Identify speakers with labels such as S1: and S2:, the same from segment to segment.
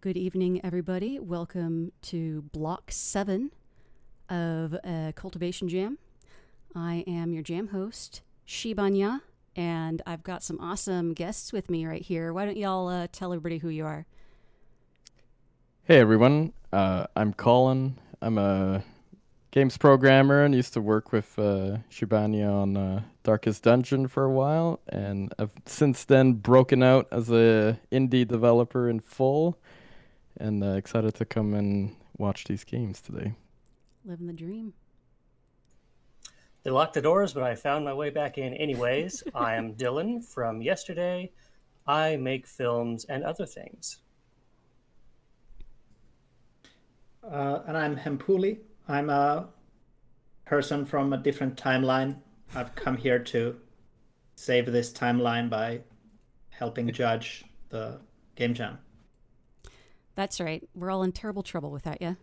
S1: Good evening, everybody. Welcome to Block 7 of Cultivation Jam. I am your jam host, Shibanya, and I've got some awesome guests with me right here. Why don't y'all tell everybody who you are?
S2: Hey everyone, I'm Colin. I'm a games programmer and used to work with Shibanya on Darkest Dungeon for a while, and I've since then broken out as a indie developer in full, and excited to come and watch these games today.
S1: Living the dream.
S3: They locked the doors, but I found my way back in anyways. I am Dylan from yesterday. I make films and other things.
S4: And I'm Hempuli. I'm a person from a different timeline. I've come here to save this timeline by helping judge the game jam.
S1: That's right. We're all in terrible trouble without you.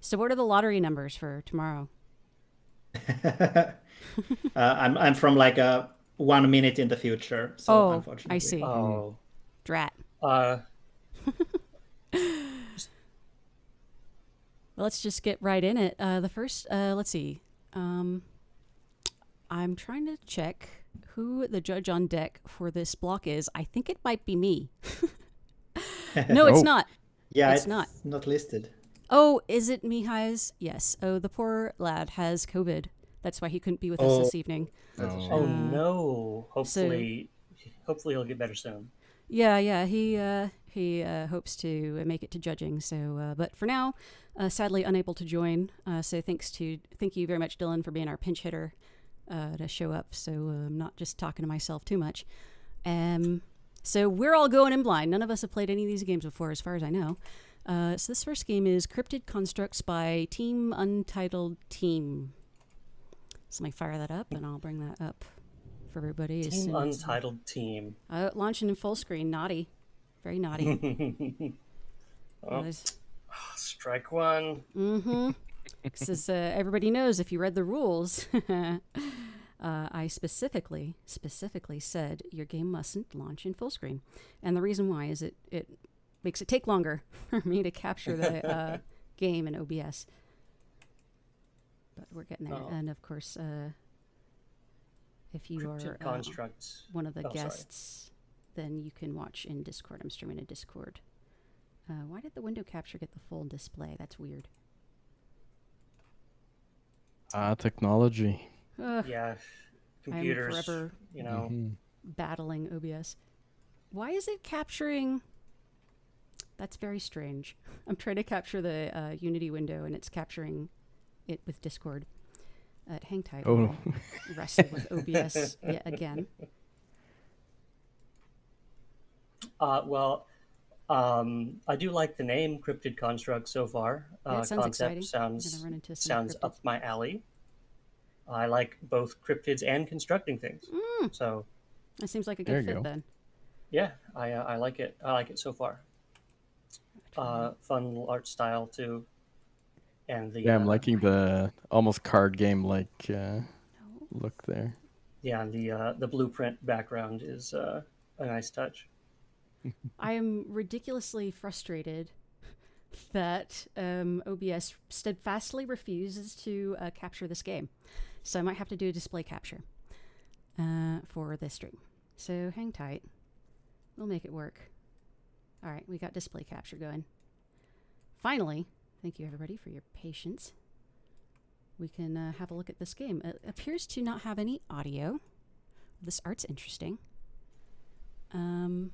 S1: So what are the lottery numbers for tomorrow?
S4: I'm from like 1 minute in the future, so unfortunately.
S1: I see.
S3: Oh.
S1: Drat. Let's just get right in it. The first, let's see. I'm trying to check who the judge on deck for this block is. I think it might be me. No, it's not.
S4: Yeah,
S1: it's not
S4: listed.
S1: Oh, is it Mihai's? Yes. Oh, the poor lad has COVID. That's why he couldn't be with us this evening.
S3: Oh no! Hopefully he'll get better soon.
S1: Yeah. He hopes to make it to judging. So, but for now, sadly unable to join. So thank you very much, Dylan, for being our pinch hitter to show up. So I'm not just talking to myself too much. So we're all going in blind. None of us have played any of these games before, as far as I know. So this first game is Cryptid Constructs by Team Untitled Team. So let me fire that up, and I'll bring that up for everybody.
S3: Team Untitled Team.
S1: Launching in full screen. Naughty. Very naughty.
S3: Strike one.
S1: Mm-hmm. Because everybody knows, if you read the rules, I specifically said your game mustn't launch in full screen. And the reason why is it makes it take longer for me to capture the game in OBS. But we're getting there. And of course, if you
S3: Cryptid
S1: are one of the guests, then you can watch in Discord. I'm streaming in Discord. Why did the window capture get the full display? That's weird.
S2: Technology.
S3: Yeah, computers.
S1: I'm forever, battling OBS. Why is it capturing? That's very strange. I'm trying to capture the Unity window, and it's capturing it with Discord. Hang tight.
S2: Oh.
S1: Wrestle with OBS yet again.
S3: I do like the name Cryptid Construct so far.
S1: It sounds exciting.
S3: Sounds up my alley. I like both cryptids and constructing things. So
S1: that seems like a good fit then.
S3: Yeah, I like it. I like it so far. Fun art style too. And
S2: I'm liking the almost card game like look there.
S3: Yeah, and the blueprint background is a nice touch.
S1: I am ridiculously frustrated that OBS steadfastly refuses to capture this game. So I might have to do a display capture for this stream. So hang tight. We'll make it work. All right, we got display capture going. Finally, thank you everybody for your patience. We can have a look at this game. It appears to not have any audio. This art's interesting.
S3: Mr.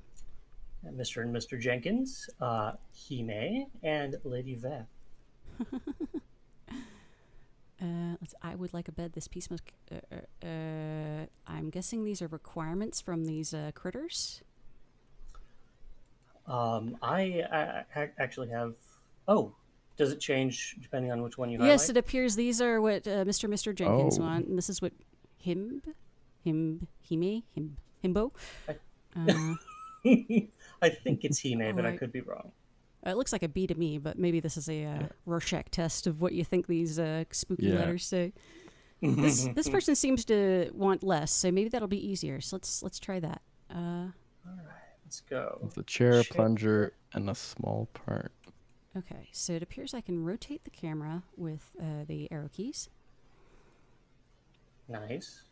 S3: and Mr. Jenkins, Hime, and Lady Veth.
S1: I would like a bed. This piece must. I'm guessing these are requirements from these critters.
S3: I actually have. Oh, does it change depending on which one you highlight?
S1: Yes, it appears these are what Mr. Jenkins want, and this is what Himbo.
S3: I think it's Hime, but I could be wrong.
S1: It looks like a B to me, but maybe this is a Rorschach test of what you think these spooky letters say. This person seems to want less, so maybe that'll be easier. So let's try that.
S3: All right, Let's go.
S2: It's a chair,
S3: Chair.
S2: plunger, and a small part.
S1: Okay, so it appears I can rotate the camera with the arrow keys.
S3: Nice.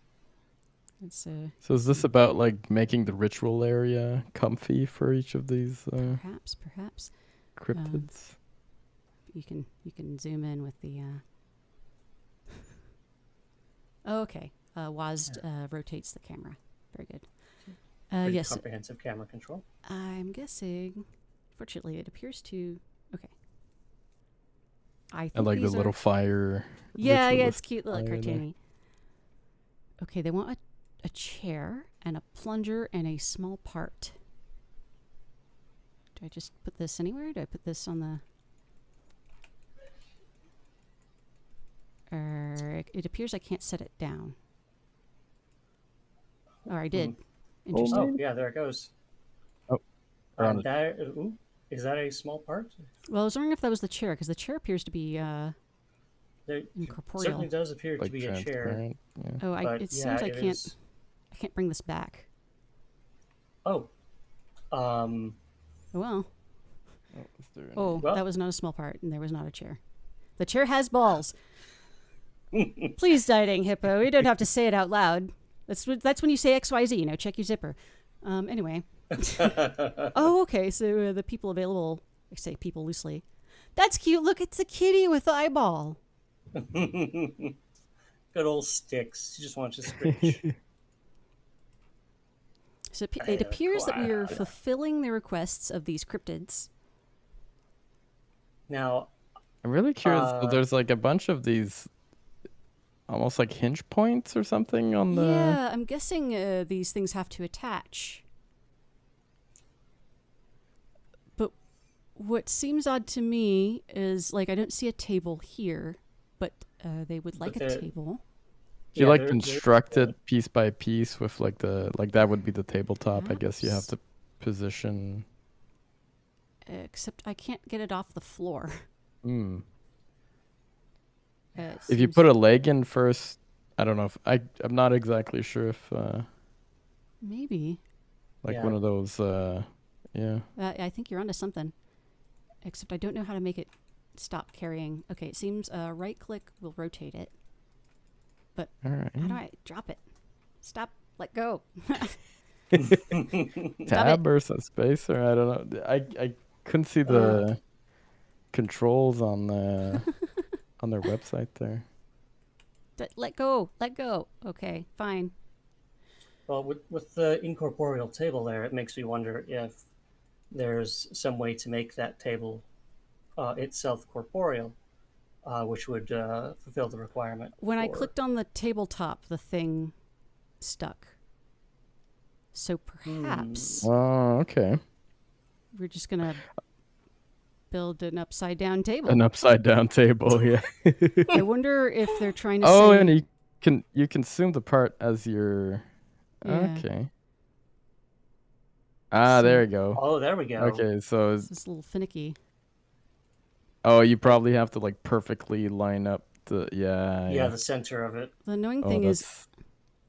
S1: It's
S2: So is this about like making the ritual area comfy for each of these
S1: perhaps
S2: cryptids?
S1: you can zoom in with the. Oh, okay. WASD rotates the camera. Very good.
S3: Pretty
S1: Yes,
S3: comprehensive camera control.
S1: I'm guessing. Fortunately, it appears to. Okay. I think
S2: And like the
S1: these are-
S2: little fire.
S1: Yeah, it's
S2: ritualist
S1: cute, little
S2: fire there.
S1: cartoony. Okay, they want a chair and a plunger and a small part. Do I just put this anywhere? Do I put this on the... it appears I can't set it down. Oh, I did. Interesting.
S3: Oh, yeah, there it goes.
S2: Oh, found it.
S3: That, ooh, is that a small part?
S1: Well, I was wondering if that was the chair, because the chair appears to be
S3: There
S1: incorporeal.
S3: certainly does appear
S2: Like
S3: to be a chair.
S2: transparent. Yeah.
S1: Oh,
S3: But
S1: it
S3: yeah,
S1: seems I
S3: it
S1: can't.
S3: is-
S1: I can't bring this back.
S3: Oh.
S1: Oh, well.
S2: Oh, is there any-
S1: Oh,
S3: Well-
S1: that was not a small part, and there was not a chair. The chair has balls. Please, dieting hippo. You don't have to say it out loud. That's when you say XYZ. You know, check your zipper. Anyway. Oh, okay. So the people available. I say people loosely. That's cute. Look, it's a kitty with the eyeball.
S3: Good old Sticks. You just want to screech.
S1: So it appears that we are fulfilling the requests of these cryptids.
S3: Now,
S2: I'm really curious. So there's like a bunch of these almost like hinge points or something on the...
S1: Yeah, I'm guessing these things have to attach. But what seems odd to me is, like, I don't see a table here, but they would like
S3: But
S1: a
S3: the-
S1: table.
S2: Do you
S3: yeah,
S2: like
S3: they're-
S2: construct it piece by piece with like the... Like that would be the tabletop. I guess you have
S1: Perhaps.
S2: to position...
S1: Except I can't get it off the floor.
S2: Hmm.
S1: It
S2: If you
S1: seems-
S2: put a leg in first, I don't know if... I'm not exactly sure if...
S1: Maybe.
S2: like
S3: Yeah.
S2: one of those... yeah.
S1: I think you're onto something. Except I don't know how to make it stop carrying. Okay, it seems right click will rotate it. But
S2: All right.
S1: how do I drop it? Stop. Let go.
S2: Tab or some space, or I don't know. I couldn't see the controls on the on their website there.
S1: Let go. Let go. Okay, fine.
S3: well, with the incorporeal table there, it makes me wonder if there's some way to make that table itself corporeal, which would fulfill the requirement.
S1: When I
S3: for-
S1: clicked on the tabletop, the thing stuck. So perhaps
S2: Oh, okay.
S1: we're just gonna build an upside down table.
S2: An upside down table, yeah.
S1: I wonder if they're trying to
S2: Oh,
S1: say,
S2: and you consume the part as your...
S1: Yeah.
S2: Okay. Ah, there you go.
S3: Oh, there we go.
S2: Okay, so
S1: this is a little finicky.
S2: oh, you probably have to like perfectly line up the
S3: Yeah, the center of it.
S1: The annoying
S2: Oh,
S1: thing is,
S2: that's...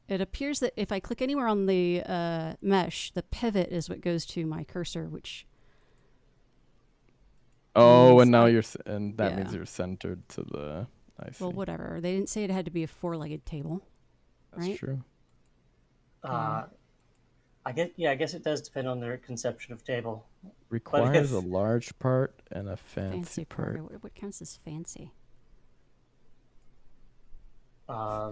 S1: it appears that if I click anywhere on the mesh, the pivot is what goes to my cursor, which
S2: Oh,
S1: means
S2: and now
S1: I-
S2: and that means
S1: yeah.
S2: you're centered to the... I see.
S1: well, whatever. They didn't say it had to be a four-legged table.
S2: That's
S1: right?
S2: true.
S3: I guess it does depend on their conception of table.
S2: Requires a
S3: if-
S2: large part and a
S1: Fancy
S2: fancy
S1: part.
S2: part.
S1: What counts as fancy?
S3: I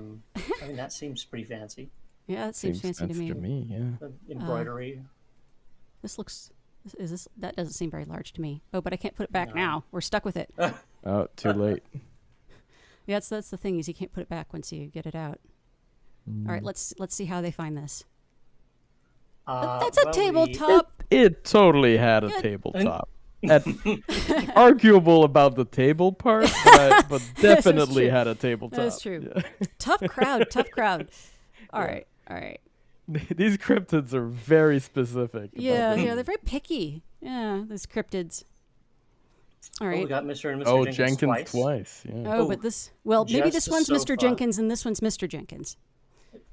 S3: mean, that seems pretty fancy.
S1: Yeah, that seems fancy to me.
S2: Yeah.
S3: The embroidery.
S1: This looks. Is this? That doesn't seem very large to me. Oh, but I can't put it back now. We're stuck with it.
S2: Oh, too late.
S1: Yeah, that's the thing is you can't put it back once you get it out. All right, let's see how they find this. That's a
S3: well,
S1: tabletop.
S2: It totally had a
S1: Yeah.
S2: tabletop. Arguable about the table part, but definitely
S1: true.
S2: had a tabletop.
S1: That's true.
S2: Yeah.
S1: Tough crowd. Tough crowd. All right.
S2: These cryptids are very specific. about
S1: Yeah,
S2: this.
S1: they're very picky. Yeah, those cryptids. All
S3: Oh, we
S1: right.
S3: got Mr. and Mr.
S2: Oh,
S3: Jenkins twice.
S2: Yeah.
S1: Oh,
S3: Oh,
S1: but this. Well, maybe this
S3: just
S1: one's
S3: so
S1: Mr.
S3: fun.
S1: Jenkins and this one's Mr. Jenkins.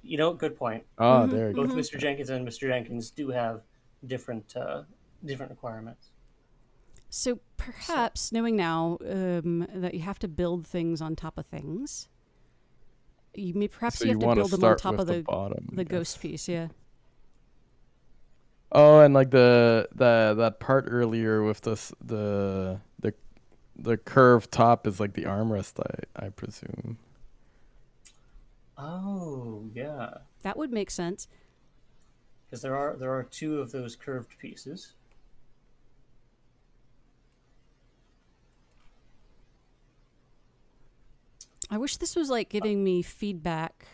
S3: You know, good point.
S2: Oh, there you
S3: Both
S2: go.
S3: Mr. Jenkins and Mr. Jenkins do have different different requirements.
S1: So perhaps knowing now that you have to build things on top of things, perhaps
S2: So
S1: you
S2: you
S1: have to
S2: want to
S1: build them on
S2: start
S1: top
S2: with
S1: of
S2: the bottom. I
S1: the ghost
S2: guess.
S1: piece. Yeah.
S2: Oh, and like that part earlier with the curved top is like the armrest, I presume.
S3: Oh yeah,
S1: That would make sense.
S3: because there are two of those curved pieces.
S1: I wish this was like giving me feedback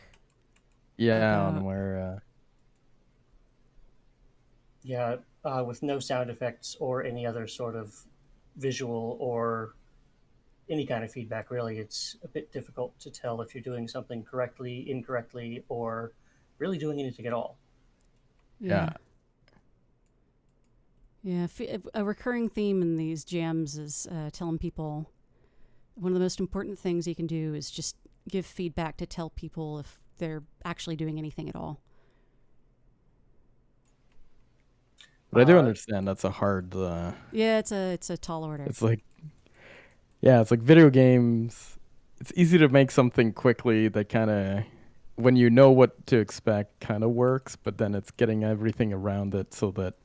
S2: Yeah, on
S1: about.
S2: where.
S3: Yeah, with no sound effects or any other sort of visual or any kind of feedback, really, it's a bit difficult to tell if you're doing something correctly, incorrectly, or really doing anything at all.
S1: Yeah. Yeah. A recurring theme in these jams is telling people one of the most important things you can do is just give feedback to tell people if they're actually doing anything at all.
S2: But I do
S3: Uh,
S2: understand that's a hard.
S1: Yeah, it's a tall order.
S2: It's like, yeah, it's like video games. It's easy to make something quickly that kind of, when you know what to expect, kind of works. But then it's getting everything around it so that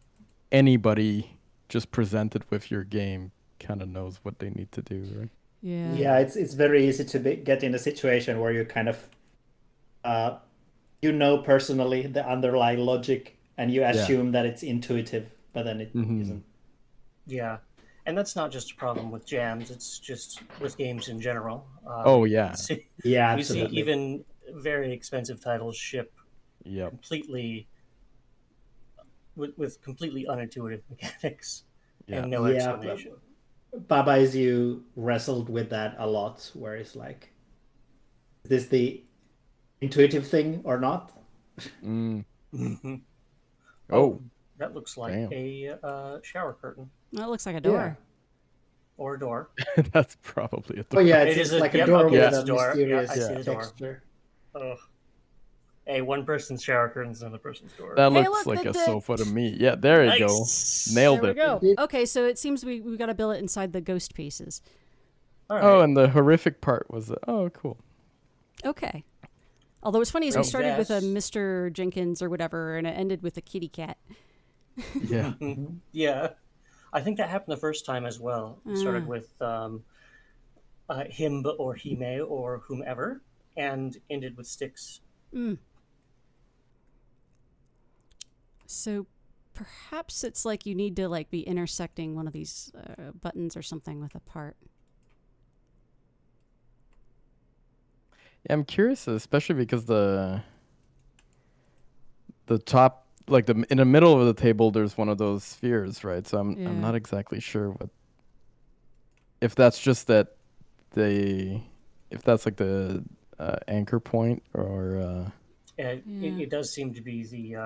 S2: anybody just presented with your game kind of knows what they need to do, right?
S1: Yeah.
S4: Yeah, it's very easy to get in a situation where you kind of you know personally the underlying logic and you
S2: Yeah.
S4: assume that it's intuitive, but then it
S2: Mm-hmm.
S4: isn't.
S3: yeah, and that's not just a problem with jams; it's just with games in general.
S2: Oh
S3: We
S2: yeah.
S3: see,
S4: Yeah,
S3: we see
S4: absolutely.
S3: even very expensive titles ship
S2: Yep.
S3: completely with completely unintuitive mechanics
S2: Yeah.
S3: and no
S4: Yeah,
S3: explanation.
S4: Baba is you wrestled with that a lot, where it's like, is this the intuitive thing or not?
S2: Mm.
S3: Oh,
S2: Oh,
S3: that looks like
S2: damn.
S3: a shower curtain
S1: That looks like a
S4: Yeah.
S1: door.
S3: or a door.
S2: That's probably a
S4: Oh
S2: door.
S4: yeah,
S3: It is
S4: it's
S3: a
S4: like a
S3: yep.
S4: door
S3: Okay,
S4: with
S3: that's
S4: a
S3: a door. Yeah, I
S4: mysterious
S3: see
S2: Yeah.
S3: the door.
S4: texture.
S3: Oh, hey, one person's shower curtain's another person's door.
S2: That
S1: Hey,
S2: looks
S1: look,
S2: like a
S1: the
S2: sofa to me. Yeah, there you go.
S3: Nice.
S2: Nailed
S1: there we
S2: it.
S1: go.
S4: It-
S1: Okay, so it seems we got to build it inside the ghost pieces.
S3: All
S2: Oh,
S3: right.
S2: and the horrific part was, oh, cool.
S1: Okay. Although what's funny is
S3: So
S1: we started with a
S3: yes.
S1: Mr. Jenkins or whatever, and it ended with a kitty cat.
S2: Yeah.
S3: Yeah, I think that happened the first time as well. We started
S1: Ah.
S3: with him or hime or whomever, and ended with sticks.
S1: Mm. So perhaps it's like you need to like be intersecting one of these buttons or something with a part.
S2: Yeah, I'm curious, especially because the top, like the in the middle of the table, there's one of those spheres, right? So I'm
S1: Yeah.
S2: not exactly sure what, if that's just that they, if that's like the anchor point or
S3: It,
S1: Yeah.
S3: it does seem to be the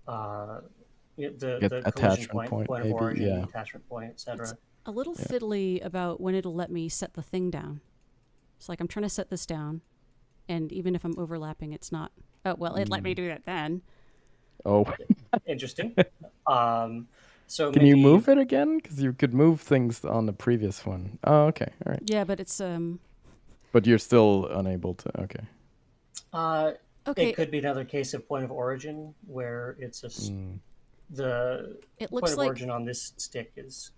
S3: uh, the collision
S2: attachment
S3: point, the
S2: point,
S3: point of
S2: maybe.
S3: origin, the
S2: Yeah.
S3: attachment point,
S1: It's
S3: etc.
S1: a little
S2: Yeah.
S1: fiddly about when it'll let me set the thing down. It's like I'm trying to set this down, and even if I'm overlapping, it's not. Oh, well, it let me do that then.
S2: Oh,
S3: Interesting. So
S2: can you
S3: maybe
S2: move it again? Because you could move things on the previous one. Oh, okay, all right.
S1: Yeah, but it's
S2: But you're still unable to. Okay.
S1: okay.
S3: it could be another case of point of origin where it's
S2: Mm,
S3: the
S1: It
S3: point
S1: looks
S3: of
S1: like
S3: origin on this stick is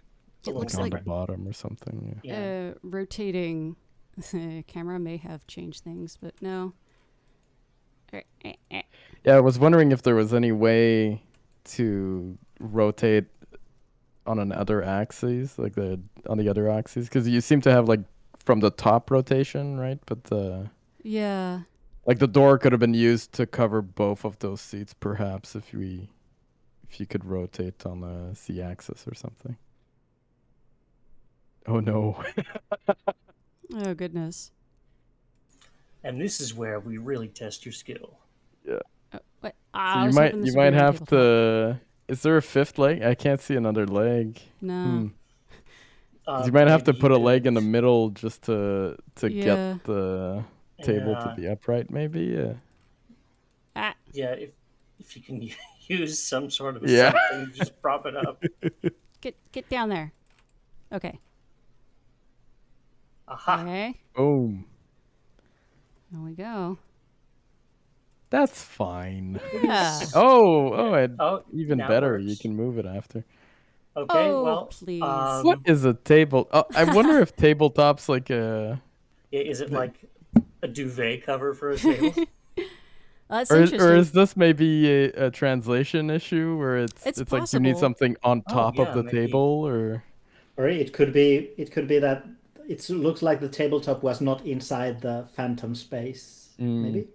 S3: a
S1: It
S3: little
S1: looks
S2: like on
S1: like
S2: the
S3: different.
S2: bottom or something.
S3: Yeah.
S1: rotating. The camera may have changed things, but no.
S2: Yeah, I was wondering if there was any way to rotate on another axis, like on the other axis, because you seem to have like from the top rotation, right? But
S1: Yeah.
S2: like the door could have been used to cover both of those seats, perhaps if you could rotate on the Z axis or something. Oh no.
S1: Oh goodness.
S3: And this is where we really test your skill.
S2: Yeah.
S1: What?
S2: So
S1: I was hoping this
S2: you
S1: would be
S2: might
S1: one
S2: have
S1: tabletop.
S2: to. Is there a fifth leg? I can't see another leg.
S1: No.
S2: 'Cause you might have to
S3: Maybe you
S2: put a leg in
S3: didn't.
S2: the middle just to
S1: Yeah.
S2: get the table to
S3: Yeah.
S2: the upright, maybe. Yeah.
S1: Ah.
S3: Yeah. If you can use some sort of
S2: Yeah.
S3: something to just prop it up.
S1: Get down there. Okay.
S3: Aha!
S1: Okay.
S2: Boom.
S1: There we go.
S2: That's fine.
S1: Yeah.
S2: And
S3: Oh,
S2: even
S3: now it
S2: better, you
S3: works.
S2: can move it after.
S3: Okay,
S1: Oh,
S3: well,
S1: please.
S2: What is a table? Oh, I wonder if tabletop's like a,
S3: is it like a duvet cover for a table?
S1: That's
S2: or
S1: interesting.
S2: is this maybe a translation issue where
S1: It's
S2: it's like you need
S1: possible.
S2: something on top
S3: yeah,
S2: of the
S3: maybe.
S2: table, or
S4: Or it could be that it looks like the tabletop was not inside the phantom space. Maybe.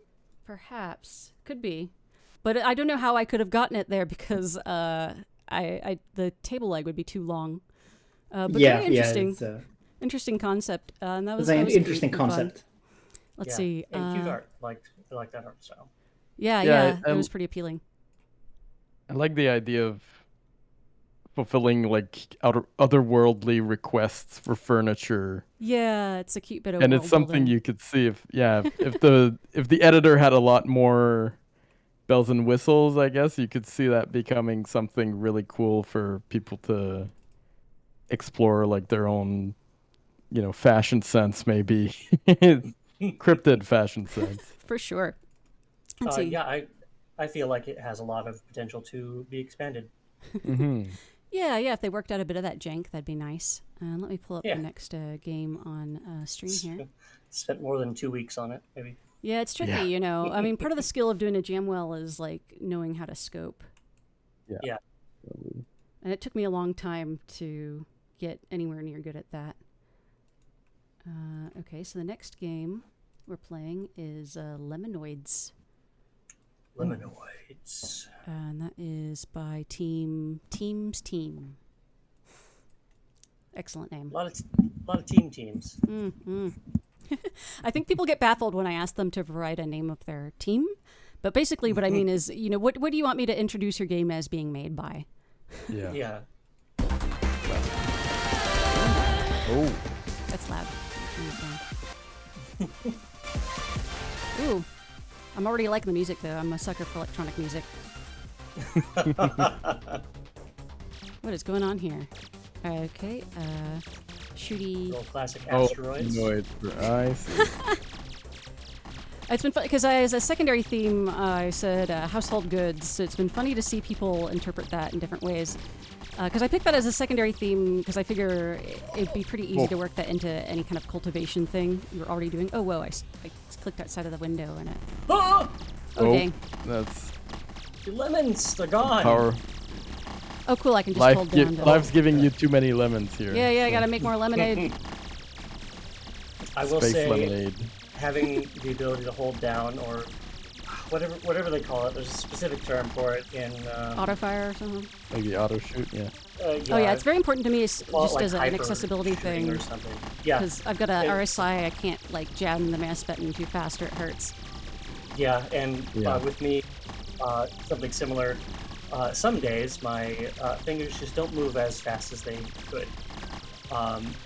S1: Perhaps. Could be. But I don't know how I could have gotten it there because the table leg would be too long. But very interesting.
S4: It's
S1: Interesting concept. And that was
S4: an
S1: that was
S4: interesting
S1: pretty fun.
S4: concept.
S1: Let's
S3: Yeah,
S1: see.
S3: and cute art. I like that art style.
S1: Yeah,
S2: I
S1: it was pretty appealing.
S2: I like the idea of fulfilling like otherworldly requests for furniture.
S1: Yeah, it's a cute bit of
S2: And
S1: world
S2: it's something
S1: building.
S2: you could see if the editor had a lot more bells and whistles, I guess you could see that becoming something really cool for people to explore, like their own, fashion sense, maybe. Cryptid fashion sense.
S1: For sure. Let's see.
S3: Yeah, I feel like it has a lot of potential to be expanded.
S2: Hmm.
S1: Yeah, if they worked out a bit of that jank, that'd be nice. Let me pull up
S3: Yeah.
S1: the next game on stream here.
S3: Spent more than 2 weeks on it, maybe.
S1: Yeah, it's tricky,
S2: Yeah.
S1: I mean, part of the skill of doing a jam well is like knowing how to scope.
S3: Yeah.
S1: And it took me a long time to get anywhere near good at that. Okay, so the next game we're playing is Lemonoids.
S3: Lemanoids.
S1: And that is by Teams Team. Excellent name.
S3: A lot of teams.
S1: I think people get baffled when I ask them to provide a name of their team. But basically what I mean is, what do you want me to introduce your game as being made by?
S2: Yeah.
S3: Yeah.
S2: Oh.
S1: That's loud. Ooh. I'm already liking the music, though. I'm a sucker for electronic music. What is going on here? Okay, shooty.
S3: Little classic asteroids.
S2: Noid for ice.
S1: It's been fun because as a secondary theme, I said household goods. So it's been funny to see people interpret that in different ways. Because I picked that as a secondary theme because I figure it'd be pretty easy to work that into any kind of cultivation thing you're already doing. Oh, whoa, I clicked outside of the window and it...
S3: Ah!
S1: Oh, dang.
S2: That's
S3: The lemons, they're gone.
S2: power.
S1: Oh, cool, I can just hold down.
S2: Life's giving you too many lemons here.
S1: Yeah, I gotta make more lemonade.
S3: I will
S2: Space
S3: say,
S2: lemonade.
S3: having the ability to hold down or whatever they call it, there's a specific term for it in
S1: Auto fire or something.
S2: Maybe auto shoot, yeah.
S1: Oh, yeah, it's very important to me just
S3: like
S1: as an
S3: hyper
S1: accessibility
S3: shooting
S1: thing.
S3: or something. Yeah,
S1: Because I've got a RSI, I can't like jam the mouse button too fast or it hurts.
S3: yeah, and
S2: Yeah.
S3: with me, something similar. Some days my fingers just don't move as fast as they could.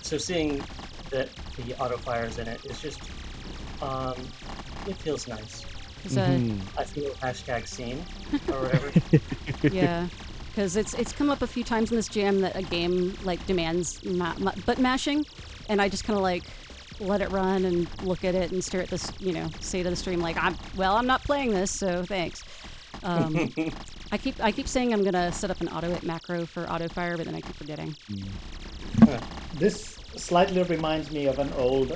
S3: So seeing that the auto fires in it is just, it feels nice.
S1: 'Cause,
S3: I feel #scene or whatever.
S1: yeah, because it's come up a few times in this jam that a game like demands button mashing, and I just kind of like let it run and look at it and stare at this, say to the stream like I'm not playing this, so thanks. I keep saying I'm gonna set up an auto hit macro for auto fire, but then I keep forgetting.
S4: This slightly reminds me of an old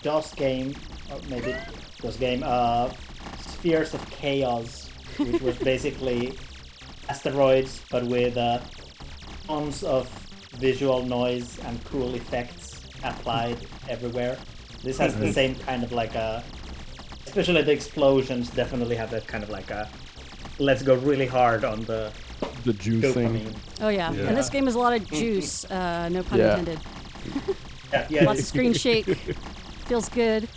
S4: DOS game, or maybe DOS game, Spheres of Chaos, which was basically asteroids, but with tons of visual noise and cool effects applied everywhere. This has the same kind of like especially the explosions definitely have that kind of like let's go really hard on the
S2: juicing.
S4: dopamine.
S1: Oh yeah,
S2: Yeah.
S1: and this game is a lot of juice, no pun
S2: Yeah.
S1: intended.
S4: Yeah,
S1: Lots of screen shake, feels good,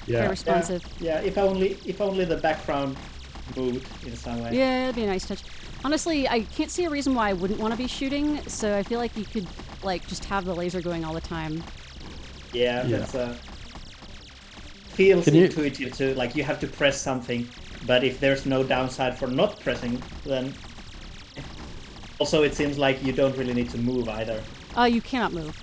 S1: very
S2: Yeah.
S1: responsive.
S4: Yeah, if only the background moved in some way.
S1: Yeah, it'd be a nice touch. Honestly, I can't see a reason why I wouldn't want to be shooting, so I feel like you could like just have the laser going all the time.
S4: Yeah,
S2: Yeah.
S4: that's feels
S2: Can you-
S4: intuitive too. Like you have to press something But if there's no downside for not pressing, then also it seems like you don't really need to move either.
S1: You cannot move.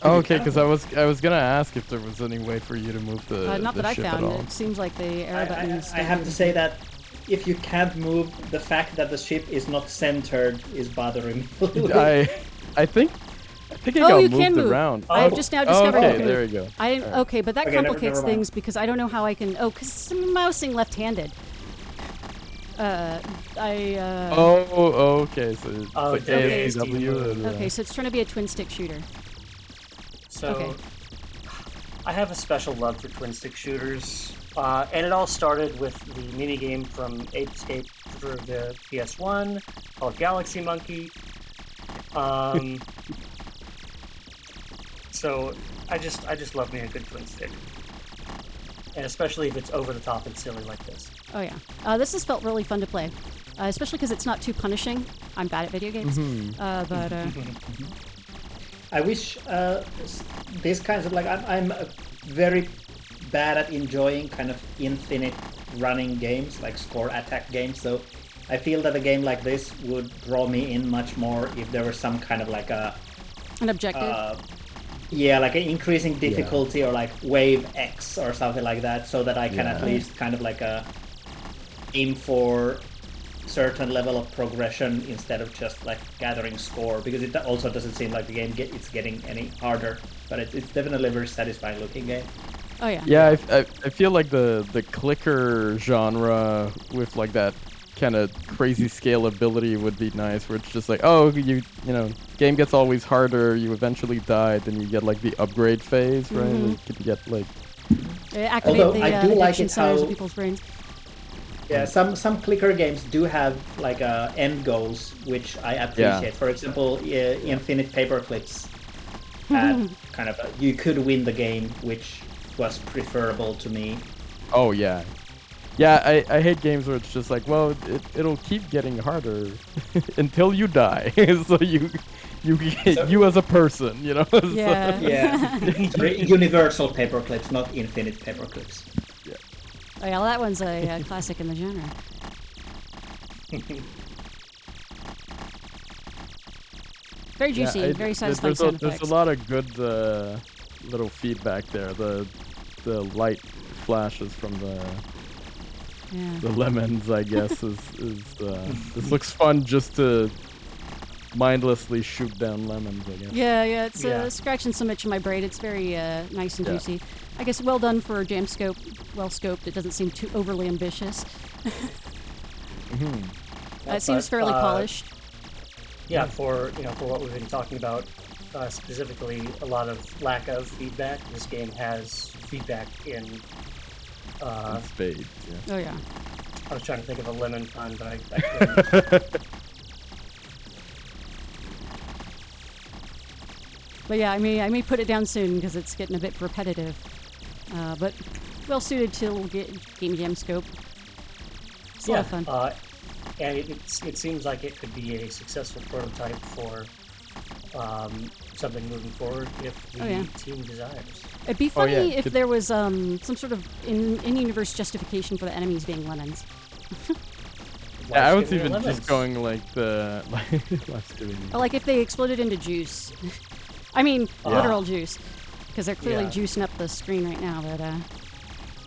S2: Oh, okay, because I was gonna ask if there was any way for you to move the
S1: Not
S2: the
S1: that I
S2: ship
S1: found.
S2: at all.
S1: It seems like the arrow buttons.
S4: I have to say that if you can't move, the fact that the ship is not centered is bothering me.
S2: I think it
S1: Oh,
S2: got
S1: you
S2: moved
S1: can move.
S2: around.
S1: I have just now discovered
S2: okay,
S1: you can
S2: there
S1: move.
S2: you go.
S1: Okay, but that
S4: Okay, never
S1: complicates
S4: mind.
S1: things because I don't know how I can. Oh, because I'm mousing left-handed.
S2: Okay. So it's
S3: Oh,
S2: like
S1: okay.
S2: ASW. and,
S1: Okay, so it's trying to be a twin-stick shooter.
S3: So
S1: Okay.
S3: I have a special love for twin stick shooters, and it all started with the minigame from Ape Escape for the PS1 called Galaxy Monkey. So I just love me a good twin stick, and especially if it's over the top and silly like this.
S1: Oh yeah, this has felt really fun to play, especially because it's not too punishing. I'm bad at video games, but
S4: I wish these kinds of I'm very bad at enjoying kind of infinite running games like score attack games. So I feel that a game like this would draw me in much more if there was some kind of like
S1: an objective.
S4: Like an increasing difficulty or like wave X or something like that, so that I can at least kind of like aim for certain level of progression instead of just like gathering score, because it also doesn't seem like the game it's getting any harder, but it's definitely a very satisfying looking game.
S1: Oh yeah.
S2: Yeah, I feel like the clicker genre with like that kind of crazy scalability would be nice, where it's just like, oh, you know, game gets always harder, you eventually die, then you get like the upgrade phase, right? Like, you get like
S1: Activate
S4: Although
S1: the
S4: I do like
S1: addiction
S4: it
S1: centers
S4: how-
S1: of people's brains.
S4: Yeah, some clicker games do have like end goals, which I appreciate. For example, Infinite Paperclips had kind of you could win the game, which was preferable to me.
S2: oh yeah. Yeah, I hate games where it's just like, well, it'll keep getting harder until you die. So you as a person, you know. So-
S1: Yeah.
S4: Yeah, universal paperclips, not infinite paperclips.
S1: Oh yeah, well, that one's a classic in the genre. Very juicy,
S2: Yeah,
S1: very satisfying sound
S2: there's
S1: effects.
S2: a lot of good little feedback there. The light flashes from the lemons, I guess, is this looks fun just to mindlessly shoot down lemons, I guess.
S1: Yeah, it's
S3: Yeah.
S1: scratching some itch in my brain. It's very nice and
S2: Yeah.
S1: juicy. I guess well done for Jam Scope. Well scoped. It doesn't seem too overly ambitious. It seems fairly polished.
S3: Yeah, for what we've been talking about, specifically a lot of lack of feedback. This game has feedback in.
S2: Spades, yeah.
S1: Oh yeah.
S3: I was trying to think of a lemon pun, but I couldn't.
S1: But yeah, I may put it down soon because it's getting a bit repetitive. But well suited to Game Jam Scope. It's a lot of fun.
S3: And it seems like it could be a successful prototype for something moving forward if the team desires.
S1: It'd be funny
S2: yeah,
S1: if there was some sort of in-universe justification for the enemies being lemons.
S2: Yeah, I was
S3: Life-giving
S2: even
S3: lemons.
S2: just going like the life-giving.
S1: Or like if they exploded into juice. I mean, literal juice. Because they're clearly
S3: Yeah.
S1: juicing up the screen right now. But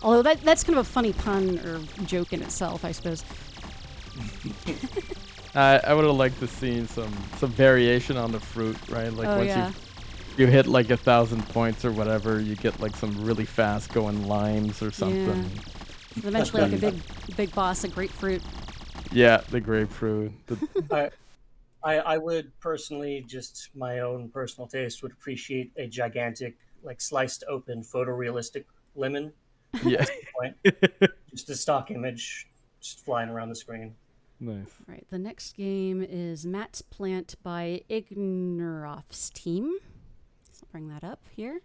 S1: although that's kind of a funny pun or joke in itself, I suppose.
S2: I would have liked to see some variation on the fruit, right? Like
S1: Oh,
S2: once
S1: yeah.
S2: you hit like 1,000 points or whatever, you get like some really fast going limes or something.
S1: Eventually, like a big boss, a grapefruit.
S2: Yeah, the grapefruit.
S3: I would personally, just my own personal taste, would appreciate a gigantic, like sliced open, photorealistic lemon.
S2: Yeah.
S3: Point. Just a stock image, just flying around the screen.
S2: Nice.
S1: Right. The next game is Matt's Plant by Ignorov's team. Let's bring that up here.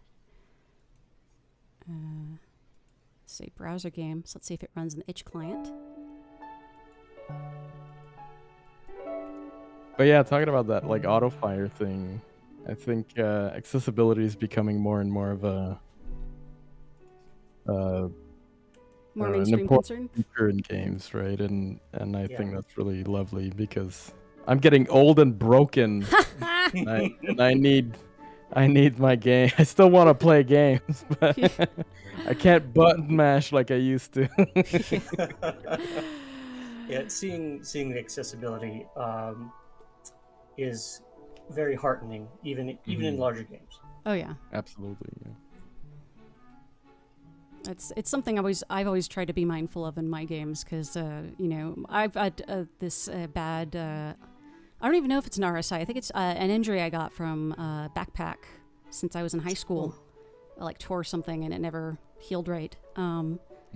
S1: Say browser game. So let's see if it runs in the itch client.
S2: But yeah, talking about that like auto fire thing, I think accessibility is becoming more and more of a
S1: more
S2: an
S1: mainstream
S2: important
S1: concern.
S2: feature in games, right? And I
S3: Yeah.
S2: think that's really lovely because I'm getting old and broken. and I need my game. I still want to play games, but I can't button mash like I used to.
S3: Yeah, seeing the accessibility is very heartening, even in larger games.
S1: Oh yeah,
S2: Absolutely. Yeah.
S1: it's something I've always tried to be mindful of in my games because I've had this bad. I don't even know if it's an RSI. I think it's an injury I got from backpack since I was in high school. I like tore something and it never healed right.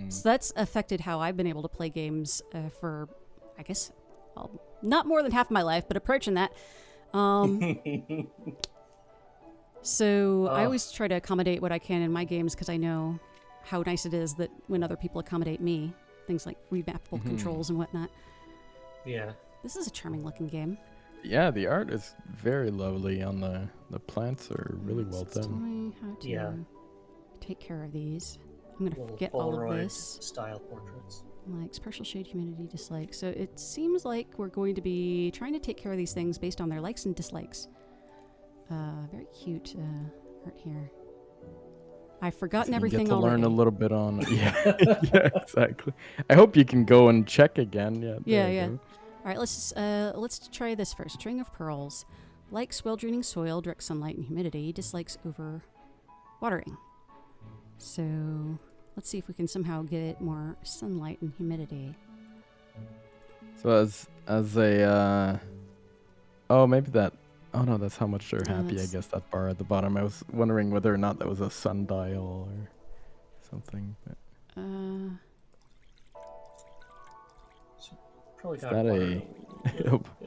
S1: So that's affected how I've been able to play games for, I guess, not more than half my life, but approaching that. So I always try to accommodate what I can in my games because I know how nice it is that when other people accommodate me, things like remappable controls and whatnot.
S3: Yeah.
S1: This is a charming looking game.
S2: Yeah, the art is very lovely on the plants are really well
S1: Tell
S2: done.
S1: me how to take care of these. I'm gonna
S3: Little
S1: forget all of
S3: Polaroid
S1: this.
S3: style portraits.
S1: Likes, partial shade, humidity, dislike. So it seems like we're going to be trying to take care of these things based on their likes and dislikes. Very cute art here. I've forgotten
S2: So you
S1: everything
S2: get to
S1: already.
S2: learn a little bit on yeah, yeah, exactly. I hope you can go and check again. Yeah.
S1: Yeah,
S2: there you
S1: yeah.
S2: go.
S1: All right, let's try this first. String of pearls. Likes well draining soil, direct sunlight and humidity. Dislikes over watering. So let's see if we can somehow get more sunlight and humidity.
S2: So as a oh maybe that oh no that's how much they're
S1: Oh,
S2: happy. I
S1: that's-
S2: guess that bar at the bottom. I was wondering whether or not that was a sundial or something. But
S3: Probably
S2: is
S3: got
S2: that
S3: water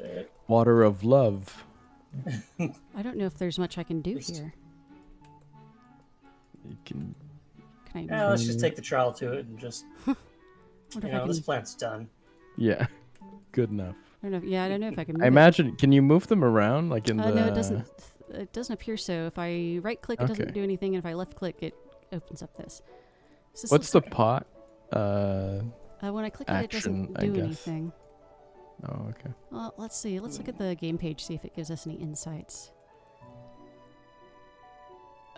S2: a water of love?
S1: I don't know if there's much I can do here.
S2: You can.
S1: Can I?
S3: Yeah, let's just take the trial to it and just
S1: Wonder if I can.
S3: this plant's done.
S2: Yeah, good enough.
S1: I don't know. Yeah, I don't know if I can. Move
S2: I imagine. Can you move them around like in the?
S1: No, it doesn't. It doesn't appear so. If I right click, it doesn't
S2: Okay.
S1: do anything, and if I left click, it opens up this. So this
S2: What's the
S1: looks
S2: pot?
S1: when I click it, it
S2: action,
S1: doesn't
S2: I
S1: do
S2: guess.
S1: anything.
S2: Oh, okay.
S1: Well, let's see. Let's look at the game page, see if it gives us any insights.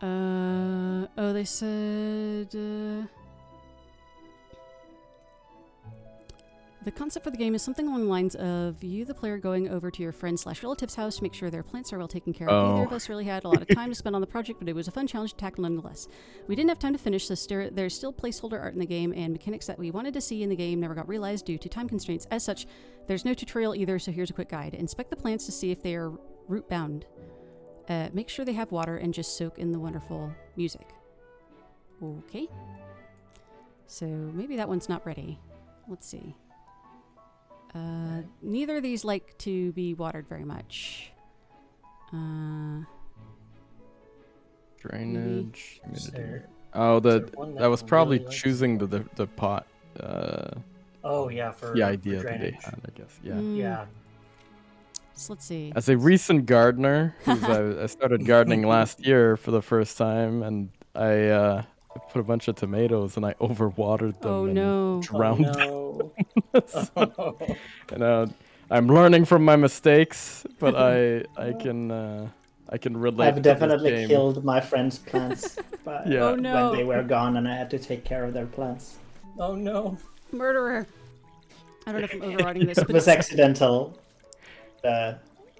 S1: They said the concept for the game is something along the lines of you, the player, going over to your friend/relative's house to make sure their plants are well taken care of. Neither of us really had a lot of time to spend on the project, but it was a fun challenge to tackle nonetheless. We didn't have time to finish, so there's still placeholder art in the game, and mechanics that we wanted to see in the game never got realized due to time constraints. As such, there's no tutorial either, so here's a quick guide. Inspect the plants to see if they are root bound. Make sure they have water and just soak in the wonderful music. Okay. So maybe that one's not ready. Let's see. Neither of these like to be watered very much.
S2: Drainage.
S3: Is
S2: Humidity.
S3: there-
S2: Oh,
S3: is there one
S2: that was
S3: really
S2: probably
S3: likes
S2: choosing
S3: it?
S2: the pot.
S3: Oh yeah, for
S2: The idea
S3: for
S2: that they
S3: drainage.
S2: had, I guess. Yeah.
S3: Yeah.
S1: So let's see.
S2: As a recent gardener, 'cause I started gardening last year for the first time, and I put a bunch of tomatoes and I overwatered them
S1: Oh,
S2: and
S1: no.
S2: drowned them.
S3: Oh,
S2: So,
S3: no.
S2: you know, I'm learning from my mistakes, but I can relate
S4: I've
S2: to
S4: definitely
S2: this game.
S4: killed my friends' plants
S2: Yeah.
S1: Oh, no.
S4: when they were gone, and I had to take care of their plants.
S3: Oh no.
S1: Murderer. I don't know if I'm overriding this,
S4: It
S1: but
S4: was accidental.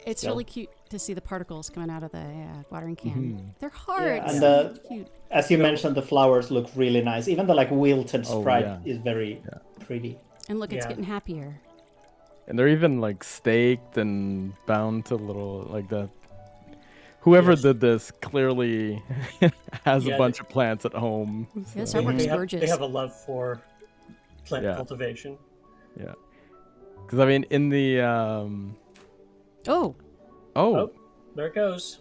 S1: it's
S4: still.
S1: really cute to see the particles coming out of the watering can.
S2: Mhm.
S1: They're hearts.
S4: and
S1: They're cute.
S4: as you mentioned, the flowers look really nice. Even the wilted
S2: Oh,
S4: sprite
S2: yeah.
S4: is very
S2: Yeah.
S4: pretty.
S1: And look, it's
S3: Yeah.
S1: getting happier.
S2: And they're even like staked and bound to little like that. Whoever
S3: Yes.
S2: did this clearly has
S3: Yeah,
S2: a bunch of plants at home.
S1: Yeah, this
S2: so-
S1: artwork's
S3: They
S1: gorgeous.
S3: have a love for plant
S2: Yeah.
S3: cultivation.
S2: Yeah. Because I mean, in the
S1: Oh,
S3: Oh, there it goes.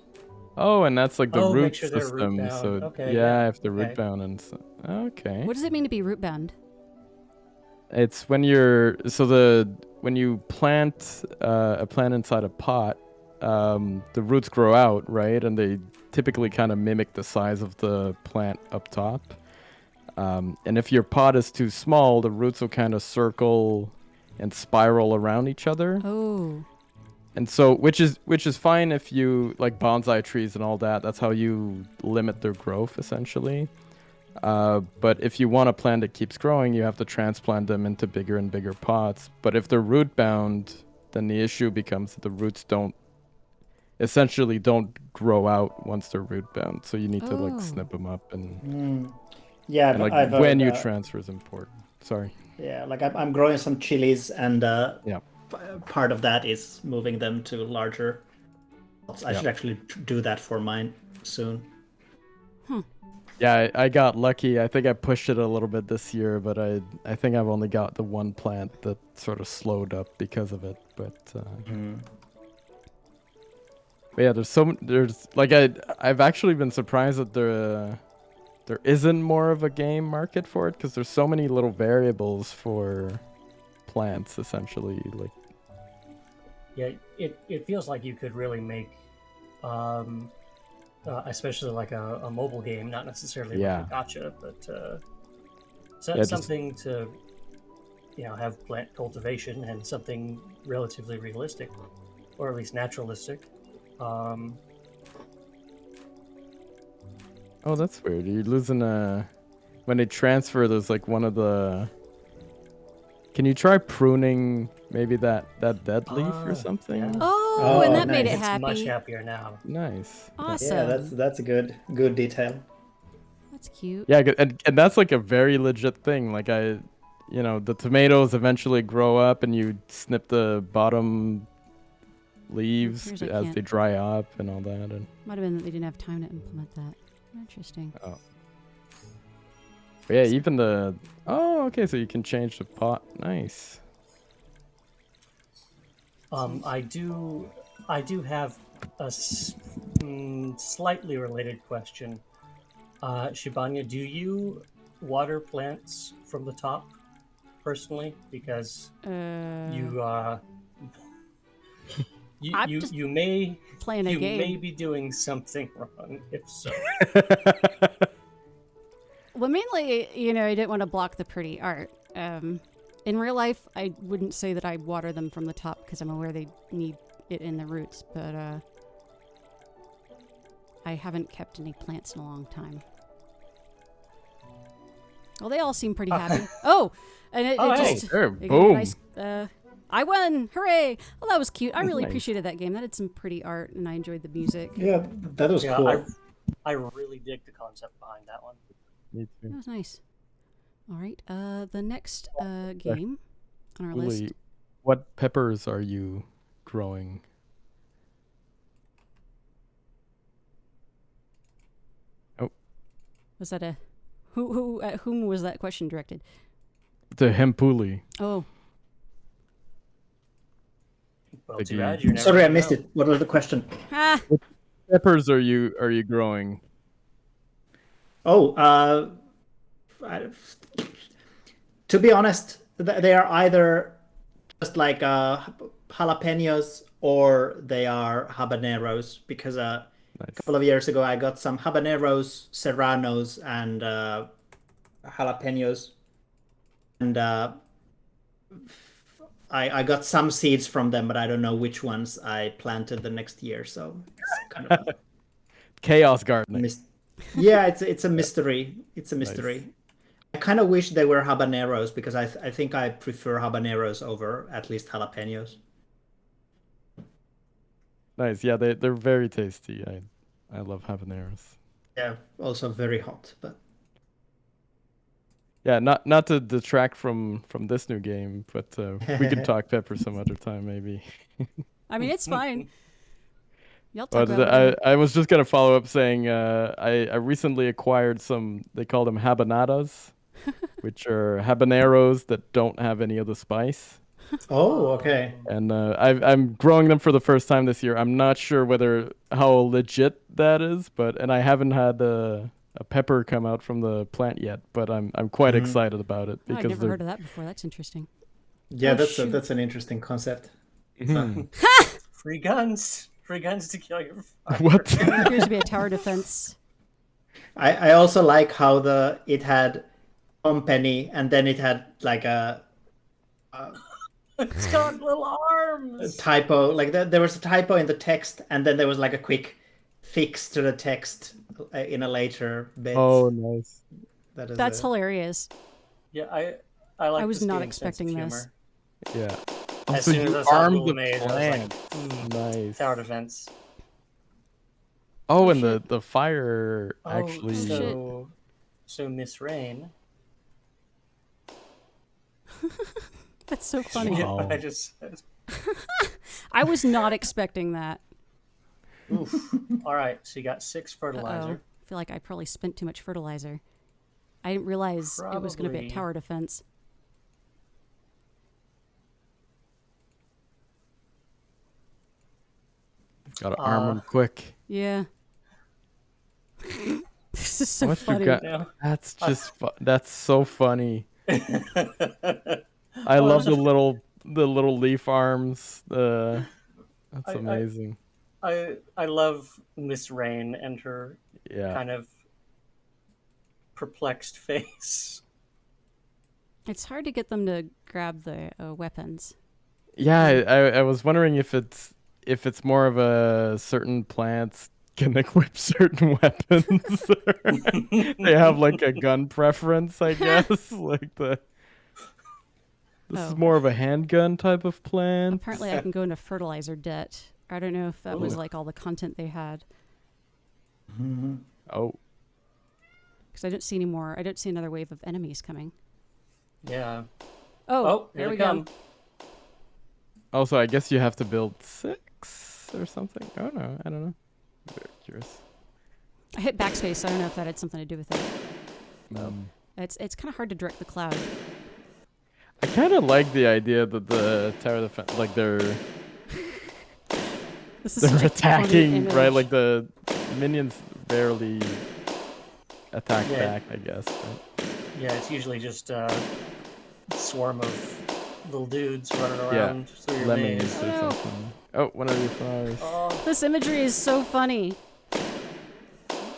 S2: and that's like the
S3: Oh, make
S2: root
S3: sure they're root
S2: system.
S3: bound.
S2: So
S3: Okay,
S2: yeah,
S3: yeah,
S2: if they're root
S3: okay.
S2: bound and okay.
S1: what does it mean to be root bound?
S2: It's when when you plant a plant inside a pot, the roots grow out, right? And they typically kind of mimic the size of the plant up top. And if your pot is too small, the roots will kind of circle and spiral around each other.
S1: Oh.
S2: And so, which is fine if you like bonsai trees and all that. That's how you limit their growth, essentially. But if you want a plant that keeps growing, you have to transplant them into bigger and bigger pots. But if they're root bound, then the issue becomes that the roots don't grow out once they're root bound. So you need to like snip them up and
S4: Yeah,
S2: and like
S4: I've
S2: when
S4: heard,
S2: you transfer is important. Sorry.
S4: yeah, like I'm growing some chilies, and
S2: Yeah.
S4: part of that is moving them to larger pots. I
S2: Yeah.
S4: should actually do that for mine soon.
S2: Yeah, I got lucky. I think I pushed it a little bit this year, but I think I've only got the one plant that sort of slowed up because of it. But yeah, there's like I've actually been surprised that there isn't more of a game market for it because there's so many little variables for plants essentially. Like
S3: Yeah, it feels like you could really make, especially like a mobile game, not necessarily
S2: Yeah.
S3: like a gotcha, but
S2: Yeah,
S3: something to have plant cultivation and something relatively realistic, or at least naturalistic.
S2: Oh, that's weird. You're losing when they transfer. There's like one of the. Can you try pruning maybe that dead leaf or something?
S3: Yeah.
S1: Oh, and
S4: Oh,
S1: that made it
S4: nice.
S3: It's
S1: happy.
S3: much happier now.
S2: Nice.
S1: Awesome.
S4: Yeah, that's a good detail.
S1: That's cute.
S2: Yeah, and that's like a very legit thing. Like the tomatoes eventually grow up, and you snip the bottom leaves
S1: Here's I
S2: as
S1: can't.
S2: they dry up and all that. And
S1: Might have been that they didn't have time to implement that. Interesting.
S2: but yeah, even the okay, so you can change the pot. Nice.
S3: I do have a slightly related question. Shibanya, do you water plants from the top personally? Because you
S1: I'm just
S3: you may
S1: playing a game.
S3: may be doing something wrong. If so,
S1: Well, mainly, I didn't want to block the pretty art. In real life, I wouldn't say that I water them from the top because I'm aware they need it in the roots, but I haven't kept any plants in a long time. Well, they all seem pretty happy. Oh, and it
S3: hey.
S1: just
S2: There,
S1: it gave me a
S2: boom.
S1: nice, I won! Hooray! Well, that was cute. I really
S2: Nice.
S1: appreciated that game. That had some pretty art, and I enjoyed the music.
S4: Yeah, that was cool.
S3: I really dig the concept behind that one.
S2: Me
S1: That
S2: too.
S1: was nice. All right. The next game on our list.
S2: Julie, what peppers are you growing?
S1: Was that a who? At whom was that question directed?
S2: The hempuli.
S1: Oh,
S3: Well,
S2: The
S3: too
S2: game.
S3: bad you're never
S4: Sorry, I
S3: gonna
S4: missed
S3: know.
S4: it. What was the question?
S1: ah,
S2: Peppers are you growing?
S4: Oh, to be honest, they are either just like jalapenos or they are habaneros because a
S2: Nice.
S4: couple of years ago I got some habaneros, serranos, and jalapenos, and I got some seeds from them, but I don't know which ones I planted the next year. So it's kind of
S2: Chaos
S4: a
S2: gardening.
S4: yeah, it's a mystery. It's a mystery. I kind of wish they were habaneros because I think I prefer habaneros over at least jalapenos.
S2: Nice. Yeah, they're very tasty. I love habaneros.
S4: Yeah, also very hot, but
S2: Yeah, not to detract from this new game, but we could talk peppers some other time maybe.
S1: I mean it's fine. Y'all talk
S2: But
S1: about it.
S2: I was just gonna follow up saying I recently acquired some. They call them habanadas, which are habaneros that don't have any other spice.
S4: oh, okay.
S2: And I'm growing them for the first time this year. I'm not sure how legit that is, and I haven't had a pepper come out from the plant yet. But I'm quite excited about it
S1: Oh, I've
S2: because
S1: never
S2: they're
S1: heard of that before. That's interesting.
S4: Yeah,
S1: Oh, shoot.
S4: that's an interesting concept.
S3: Free guns to kill your fire.
S2: what?
S1: There appears to be a tower defense.
S4: I also like how it had company, and then it had like a
S3: It's got little arms.
S4: typo. Like there was a typo in the text, and then there was like a quick fix to the text in a later bit.
S2: Oh, nice.
S4: That is
S1: That's hilarious.
S3: Yeah, I like.
S1: I was
S3: this
S1: not
S3: game's sense of
S1: expecting this.
S3: humor.
S2: Yeah.
S3: As
S2: Also,
S3: soon as
S2: you
S3: I saw
S2: armed
S3: Google
S2: the
S3: Mage, I was like,
S2: plant. Nice.
S3: tower defense.
S2: Oh,
S1: Oh,
S2: and
S1: shit.
S2: the fire actually.
S1: shit.
S3: So Miss Rain.
S1: That's so funny.
S2: Wow.
S3: I just said.
S1: I was not expecting that.
S3: Oof. All right, so you got 6
S1: Uh-oh.
S3: fertilizer.
S1: I feel like I probably spent too much fertilizer. I didn't realize it was going to be a
S3: Probably.
S1: tower defense.
S2: Gotta arm them quick.
S1: Yeah. This is so
S2: What
S1: funny.
S2: you got?
S3: Yeah.
S2: That's just that's so funny. I
S3: Oh,
S2: love
S3: that's
S2: the little leaf arms. That's
S3: I-
S2: amazing.
S3: I love Miss Rain and her
S2: Yeah.
S3: kind of perplexed face.
S1: It's hard to get them to grab the weapons.
S2: Yeah, I was wondering if it's more of a certain plants can equip certain weapons. They have like a gun preference, I guess. Like this is
S1: Oh.
S2: more of a handgun type of plant.
S1: Apparently, I can go into fertilizer debt. I don't know if that was
S3: Ooh.
S1: like all the content they had.
S2: Oh,
S1: Because I don't see any more. I don't see another wave of enemies coming.
S3: Yeah.
S1: Oh,
S3: Oh,
S1: there
S3: here
S1: we
S3: they come.
S1: go.
S2: also I guess you have to build 6 or something. Oh no, I don't know. Very curious.
S1: I hit backspace. So I don't know if that had something to do with it. It's kind of hard to direct the cloud.
S2: I kind of like the idea that the tower defense, like they're
S1: This is such
S2: they're
S1: a funny
S2: attacking, right?
S1: image.
S2: Like the minions barely attack
S3: Yeah.
S2: back, I guess. Right?
S3: Yeah, it's usually just a swarm of little dudes running
S2: Yeah.
S3: around through your
S2: Lemmings
S3: maze.
S1: Oh,
S2: or
S1: no.
S2: something. Oh, one of your flowers.
S3: Oh,
S1: This imagery is so funny.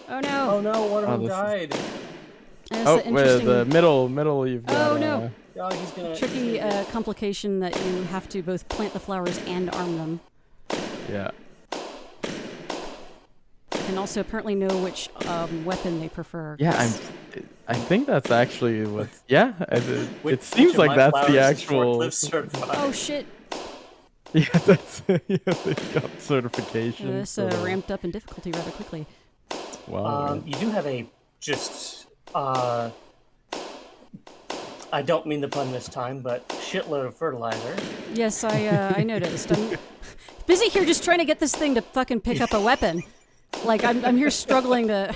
S1: Oh no!
S3: oh no, one of
S2: Oh,
S3: them
S2: this is-
S3: died.
S1: And it's
S2: Oh,
S1: an
S2: wait,
S1: interesting,
S2: the middle you've got.
S1: Oh, no.
S3: Oh, he's gonna.
S1: tricky
S3: he's gonna
S1: complication that you have to both plant the flowers and arm them,
S2: Yeah.
S1: and also apparently know which weapon they prefer.
S2: Yeah,
S1: 'cause
S2: I think that's actually what's. Yeah,
S3: Which-
S2: it seems
S3: which of
S2: like
S3: my
S2: that's
S3: flowers
S2: the
S3: is
S2: actual.
S3: forklift certified?
S1: Oh shit!
S2: Yeah, that's yeah. They've got certification.
S1: This
S2: for the-
S1: ramped up in difficulty rather quickly.
S2: Wow.
S3: You do have a just. I don't mean the pun this time, but shitload of fertilizer.
S1: Yes, I noticed. I'm busy here just trying to get this thing to fucking pick up a weapon. Like I'm here struggling to.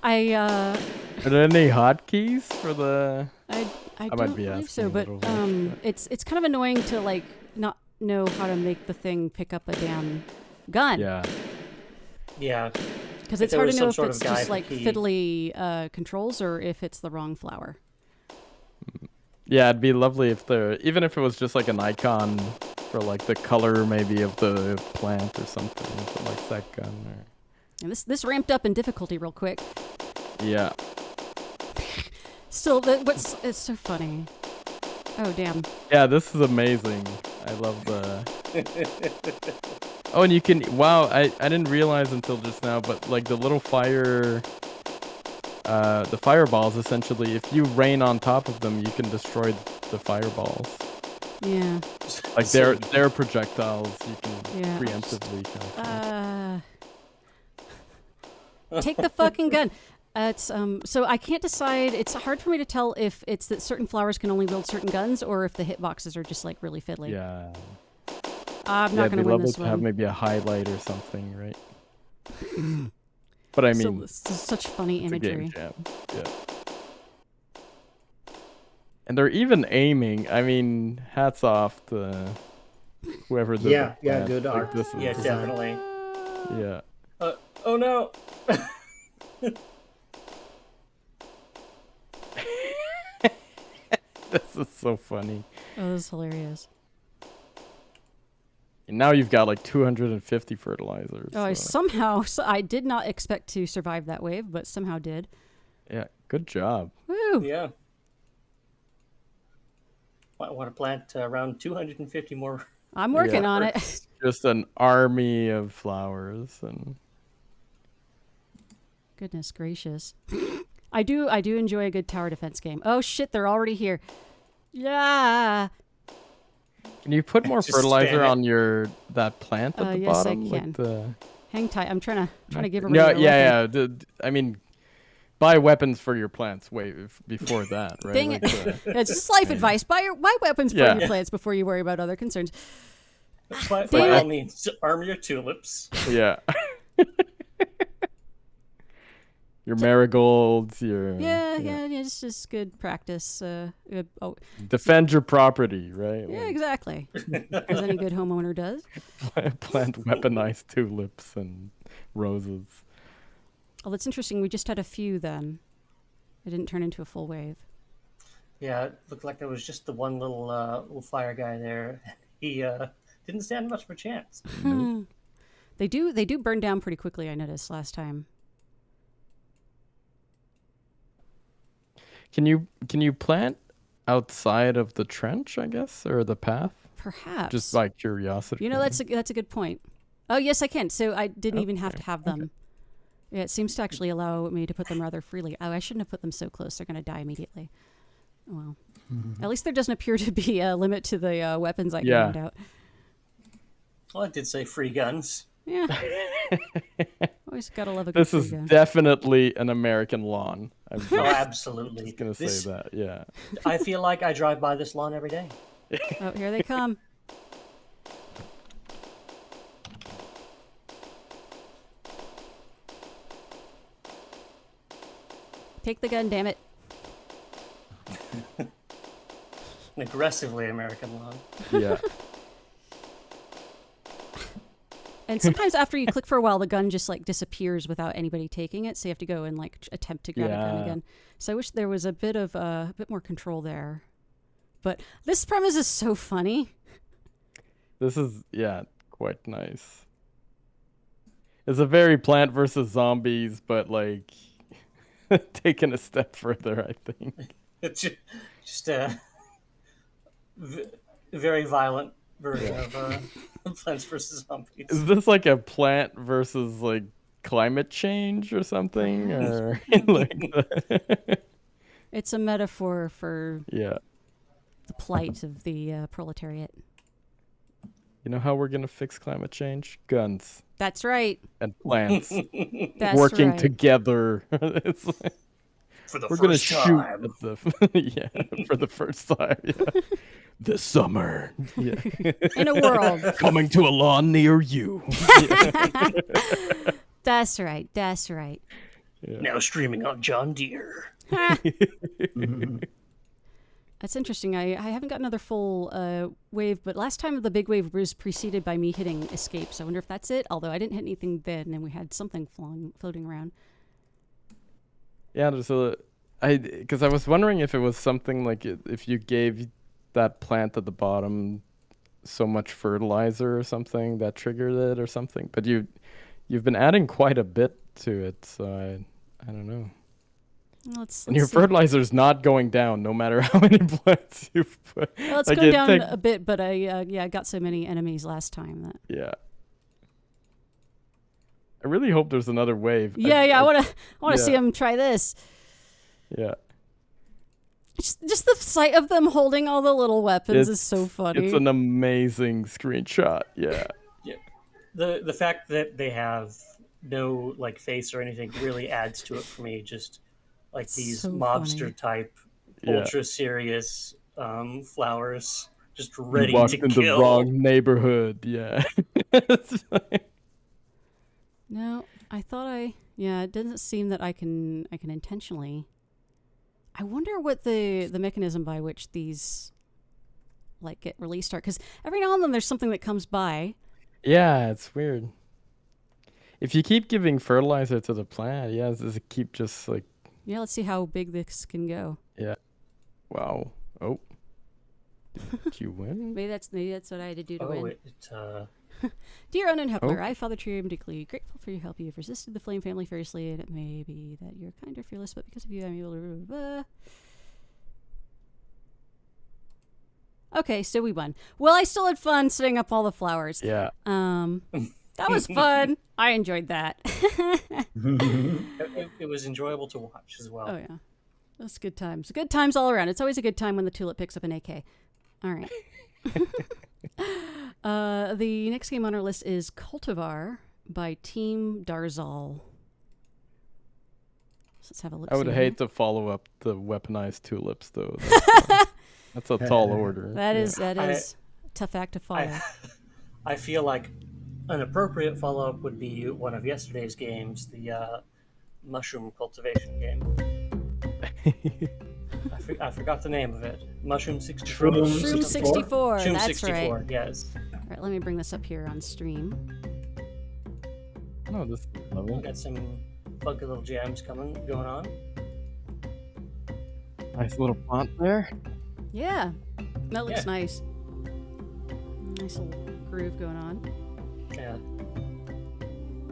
S2: Are there any hotkeys for the?
S1: I
S2: might
S1: don't
S2: be
S1: believe
S2: asking
S1: so,
S2: a
S1: but
S2: little much,
S1: it's kind of annoying to like not know how to make the thing pick up a damn gun.
S2: Yeah.
S3: Yeah,
S1: Because
S3: If
S1: it's
S3: there
S1: hard
S3: was
S1: to
S3: some
S1: know if
S3: sort of
S1: it's
S3: guide
S1: just
S3: for
S1: like
S3: key.
S1: fiddly controls or if it's the wrong flower.
S2: Yeah, it'd be lovely if even if it was just like an icon for like the color maybe of the plant or something, if it likes that gun or.
S1: And this ramped up in difficulty real quick.
S2: Yeah.
S1: Still, it's so funny. Oh damn!
S2: Yeah, this is amazing. I love the. Oh, and you can. Wow, I didn't realize until just now, but like the little fire. The fireballs essentially, if you rain on top of them, you can destroy the fireballs.
S1: Yeah.
S2: Like
S3: So-
S2: their projectiles, you can
S1: Yeah.
S2: preemptively kind of.
S1: Take the fucking gun. It's so I can't decide. It's hard for me to tell if it's that certain flowers can only wield certain guns or if the hitboxes are just like really fiddly.
S2: Yeah.
S1: I'm
S2: Yeah,
S1: not
S2: it'd
S1: gonna
S2: be
S1: win
S2: lovely
S1: this
S2: to have
S1: one.
S2: maybe a highlight or something, right? But I
S1: So
S2: mean,
S1: this is such funny
S2: it's a game
S1: imagery.
S2: jam. Yeah. And they're even aiming. I mean, hats off to whoever did
S4: Yeah,
S2: the
S4: yeah,
S2: plant.
S4: good
S2: Like,
S4: art.
S2: this is
S3: yeah,
S2: design.
S3: definitely.
S2: Yeah.
S3: Oh no.
S2: This is so funny.
S1: Oh, this is hilarious.
S2: And now you've got like 250 fertilizers.
S1: Oh,
S2: so-
S1: I did not expect to survive that wave, but somehow did.
S2: Yeah, good job.
S1: Woo!
S3: Yeah. I want to plant around 250 more.
S1: I'm working
S2: Yeah.
S1: on it.
S2: Just an army of flowers and
S1: Goodness gracious. I do enjoy a good tower defense game. Oh shit, they're already here. Yeah.
S2: can you put more
S3: Just
S2: fertilizer
S3: spam it.
S2: on that plant at the
S1: Yes, I
S2: bottom?
S1: can.
S2: Like the
S1: Hang tight. I'm trying to give
S2: no,
S1: everybody a weapon.
S2: yeah. I mean, buy weapons for your plants way before that, right?
S1: Dang
S2: Like
S1: it. It's just life advice. Buy weapons for
S2: Yeah.
S1: your plants before you worry about other concerns.
S3: By
S1: Damn
S3: all
S1: it.
S3: means, arm your tulips.
S2: yeah. Your marigolds, your
S1: Yeah, it's just good practice.
S2: defend your property, right?
S1: Yeah,
S2: Like,
S1: exactly. As any good homeowner does.
S2: plant weaponized tulips and roses.
S1: Oh, that's interesting. We just had a few then. It didn't turn into a full wave.
S3: Yeah, it looked like there was just the one little fire guy there. He didn't stand much of a chance.
S1: They do burn down pretty quickly, I noticed last time.
S2: Can you plant outside of the trench, I guess, or the path?
S1: Perhaps.
S2: Just by curiosity.
S1: You know, that's a good point. Oh, yes, I can. So I didn't even have to
S2: Okay,
S1: have them. Yeah, it seems to actually allow me to put them rather freely. Oh, I shouldn't have put them so close. They're going to die immediately. Oh, well. At least there doesn't appear to be a limit to the weapons I can hand out.
S3: Well, I did say free guns.
S1: Yeah. Always got to love a good
S2: This
S1: free
S2: is
S1: gun.
S2: definitely an American lawn. I'm
S3: Oh,
S2: just
S3: absolutely.
S2: gonna say that. Yeah.
S3: I feel like I drive by this lawn every day.
S1: Oh, here they come. Take the gun, damn it.
S3: An aggressively American lawn.
S2: Yeah.
S1: And sometimes after you click for a while, the gun just like disappears without anybody taking it. So you have to go and like attempt to grab a gun
S2: Yeah.
S1: again. So I wish there was a bit more control there. But this premise is so funny.
S2: This is quite nice. It's a very Plant versus Zombies, but like taken a step further, I think.
S3: It's just a very violent version of Plants vs. Zombies.
S2: Is this like a plant versus like climate change or something, or like?
S1: It's a metaphor for
S2: Yeah.
S1: the plight of the proletariat.
S2: You know how we're gonna fix climate change? Guns
S1: That's right.
S2: and plants
S1: That's
S2: working
S1: right.
S2: together. It's like,
S3: For the
S2: we're gonna
S3: first
S2: shoot
S3: time.
S2: at the for the first time. Yeah. This summer. Yeah.
S1: In a world.
S2: Coming to a lawn near you.
S1: That's right. That's right.
S3: Now streaming on John Deere.
S1: That's interesting. I haven't got another full wave, but last time the big wave was preceded by me hitting escape, so I wonder if that's it. Although I didn't hit anything then, and we had something floating around.
S2: Yeah, because I was wondering if it was something like if you gave that plant at the bottom so much fertilizer or something that triggered it or something. But you've been adding quite a bit to it, so I don't know.
S1: Let's
S2: And your
S1: see.
S2: fertilizer's not going down no matter how many plants you've put.
S1: Well, it's
S2: Like,
S1: going
S2: it
S1: down
S2: take-
S1: a bit, but I got so many enemies last time that.
S2: Yeah. I really hope there's another wave.
S1: I want to see
S2: yeah.
S1: them try this.
S2: Yeah.
S1: Just the sight of them holding all the little weapons is so funny.
S2: It's an amazing screenshot. Yeah.
S3: The fact that they have no like face or anything really adds to it for me. Just like these
S1: So
S3: mobster
S1: funny.
S3: type,
S2: Yeah.
S3: ultra serious flowers, just
S2: You
S3: ready
S2: walked
S3: to
S2: in
S3: kill.
S2: the wrong neighborhood. Yeah. It's like-
S1: No, I thought it doesn't seem that I can intentionally. I wonder what the mechanism by which these like get released are, because every now and then there's something that comes by.
S2: Yeah, it's weird. If you keep giving fertilizer to the plant, does it keep just like,
S1: Yeah, let's see how big this can go.
S2: wow. Oh. Did you win?
S1: Maybe that's what I had to do to win.
S2: Oh.
S1: Dear unknown Hepler, I, Father Tree, am deeply grateful for your help. You have resisted the flame family fiercely, and it may be that you're kind or fearless, but because of you, I'm able to. Okay, so we won. Well, I still had fun setting up all the flowers.
S2: Yeah.
S1: That was fun. I enjoyed that.
S3: It was enjoyable to watch as well.
S1: Oh yeah, that's good times. Good times all around. It's always a good time when the tulip picks up an AK. All right. The next game on our list is Cultivar by Team Darzal. So let's have a look.
S2: I would hate to follow up the weaponized tulips, though. That's a tall order.
S1: That is
S3: I-
S1: a tough act to follow.
S3: I feel like an appropriate follow-up would be one of yesterday's games, the mushroom cultivation game. I forgot the name of it. Mushroom 64.
S1: Shroom 64.
S3: Shroom
S1: That's
S3: 64,
S1: right.
S3: yes.
S1: All right, let me bring this up here on stream.
S2: Oh, this is lovely.
S3: Got some funky little jams going on.
S2: Nice little font there.
S1: Yeah, that looks
S3: Yeah.
S1: nice. Nice little groove going on.
S3: Yeah.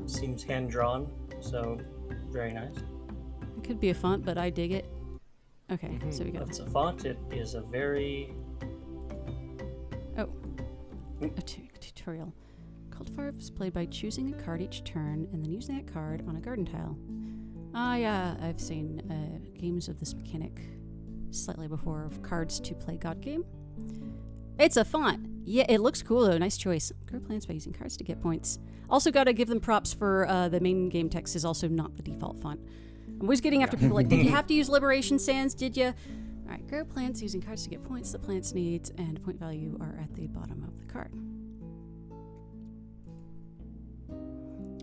S3: Seems hand-drawn, so very nice.
S1: It could be a font, but I dig it. Okay, so we got
S3: That's a font. It is a very...
S1: a tutorial. Cultivar is played by choosing a card each turn and then using that card on a garden tile. Ah, yeah, I've seen games of this mechanic slightly before of cards to play God game. It's a font. Yeah, it looks cool though. Nice choice. Grow plants by using cards to get points. Also, gotta give them props for the main game text is also not the default font. I'm always getting after people like, did you have to use Liberation Sands? Did you? All right, grow plants using cards to get points. The plants needs and point value are at the bottom of the card.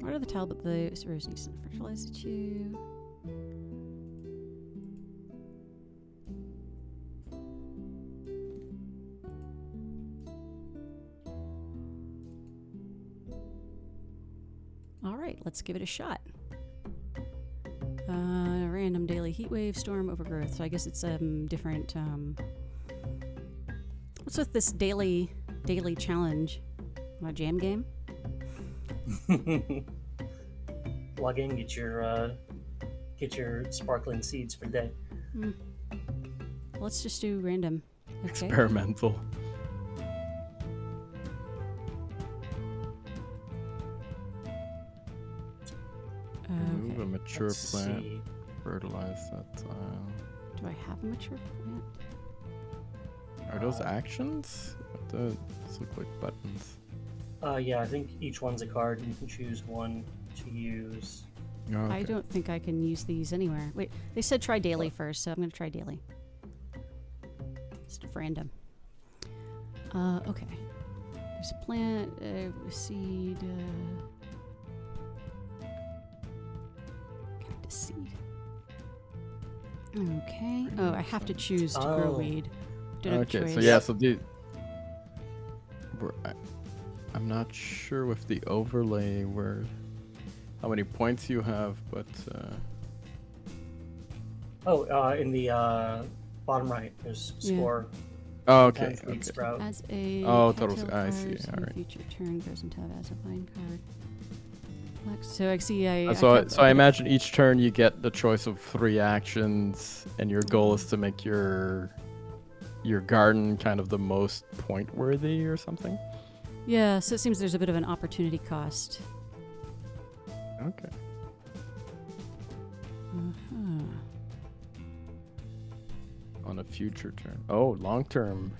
S1: What are the tile but the rose needs some fertilizer too? All right, let's give it a shot. Random daily heat wave, storm, overgrowth. So I guess it's different. What's with this daily challenge? A jam game?
S3: Log in, get your sparkling seeds for the day.
S1: Let's just do random. Okay.
S2: Experimental. Move a mature
S3: Let's
S2: plant.
S3: see.
S2: Fertilize that tile.
S1: Do I have a mature plant?
S2: Are those actions? Those look like buttons.
S3: Yeah, I think each one's a card, and you can choose one to use.
S2: Oh, okay.
S1: I don't think I can use these anywhere. Wait, they said try daily first, so I'm going to try daily. Just random. Okay. There's a plant, a seed, cactus seed. Okay. Oh, I have to choose to grow
S3: Oh.
S1: weed. Don't have a
S2: Okay,
S1: choice.
S2: so yeah, so I'm not sure with the overlay how many points you have, but
S3: In the bottom right, there's
S1: Yeah.
S3: score.
S2: oh, okay,
S3: Times weed
S2: okay.
S3: sprout.
S1: As a
S2: Oh,
S1: tactile
S2: total- I see,
S1: card,
S2: alright.
S1: future turn goes into as a vine card. So I see.
S2: So I imagine each turn you get the choice of 3 actions, and your goal is to make your garden kind of the most point worthy or something.
S1: Yeah, so it seems there's a bit of an opportunity cost.
S2: Okay.
S1: Uh-huh.
S2: On a future turn. Oh, long term.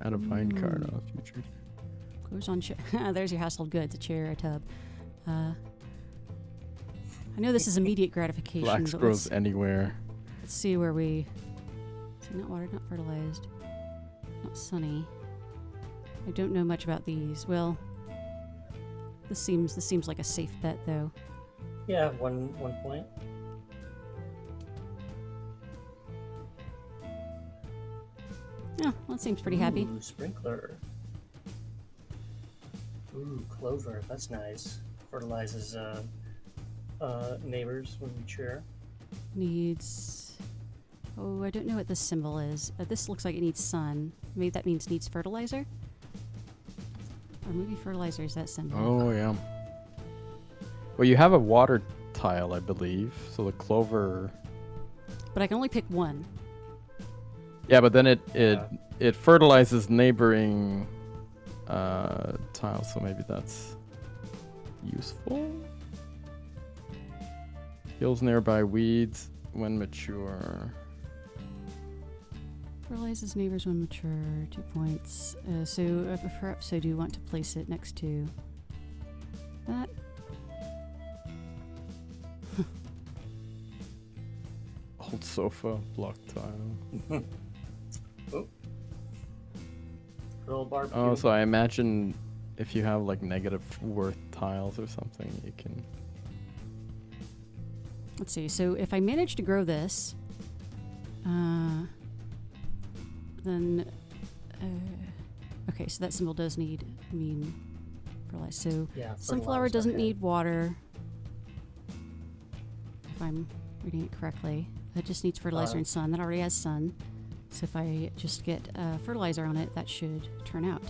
S2: Add a vine card on a future turn.
S1: Goes on. There's your household goods: a chair, a tub. I know this is immediate gratification.
S2: Flax
S1: but
S2: grows
S1: let's
S2: anywhere.
S1: see where we. See, not watered, not fertilized, not sunny. I don't know much about these. Well, this seems like a safe bet, though.
S3: Yeah, one point.
S1: Yeah, well, it seems pretty happy.
S3: Ooh, sprinkler. Ooh, clover. That's nice. Fertilizes neighbors when mature.
S1: Needs. Oh, I don't know what this symbol is. This looks like it needs sun. Maybe that means needs fertilizer? Or maybe fertilizer is that symbol.
S2: Oh, yeah. Well, you have a water tile, I believe. So the clover.
S1: But I can only pick one.
S2: Yeah, but then it
S3: Yeah.
S2: fertilizes neighboring tiles, so maybe that's useful. Kills nearby weeds when mature.
S1: Fertilizes neighbors when mature. 2 points. Perhaps I do want to place it next to that.
S2: Old sofa, block tile.
S3: Good old barbecue.
S2: Oh, so I imagine if you have like negative worth tiles or something, you can.
S1: Let's see. So if I manage to grow this, then okay. So that symbol does mean fertilize. So
S3: Yeah,
S1: sunflower
S3: fertilized,
S1: doesn't
S3: okay.
S1: need water. If I'm reading it correctly, it just needs fertilizer and sun. That already has sun. So if I just get fertilizer on it, that should turn out.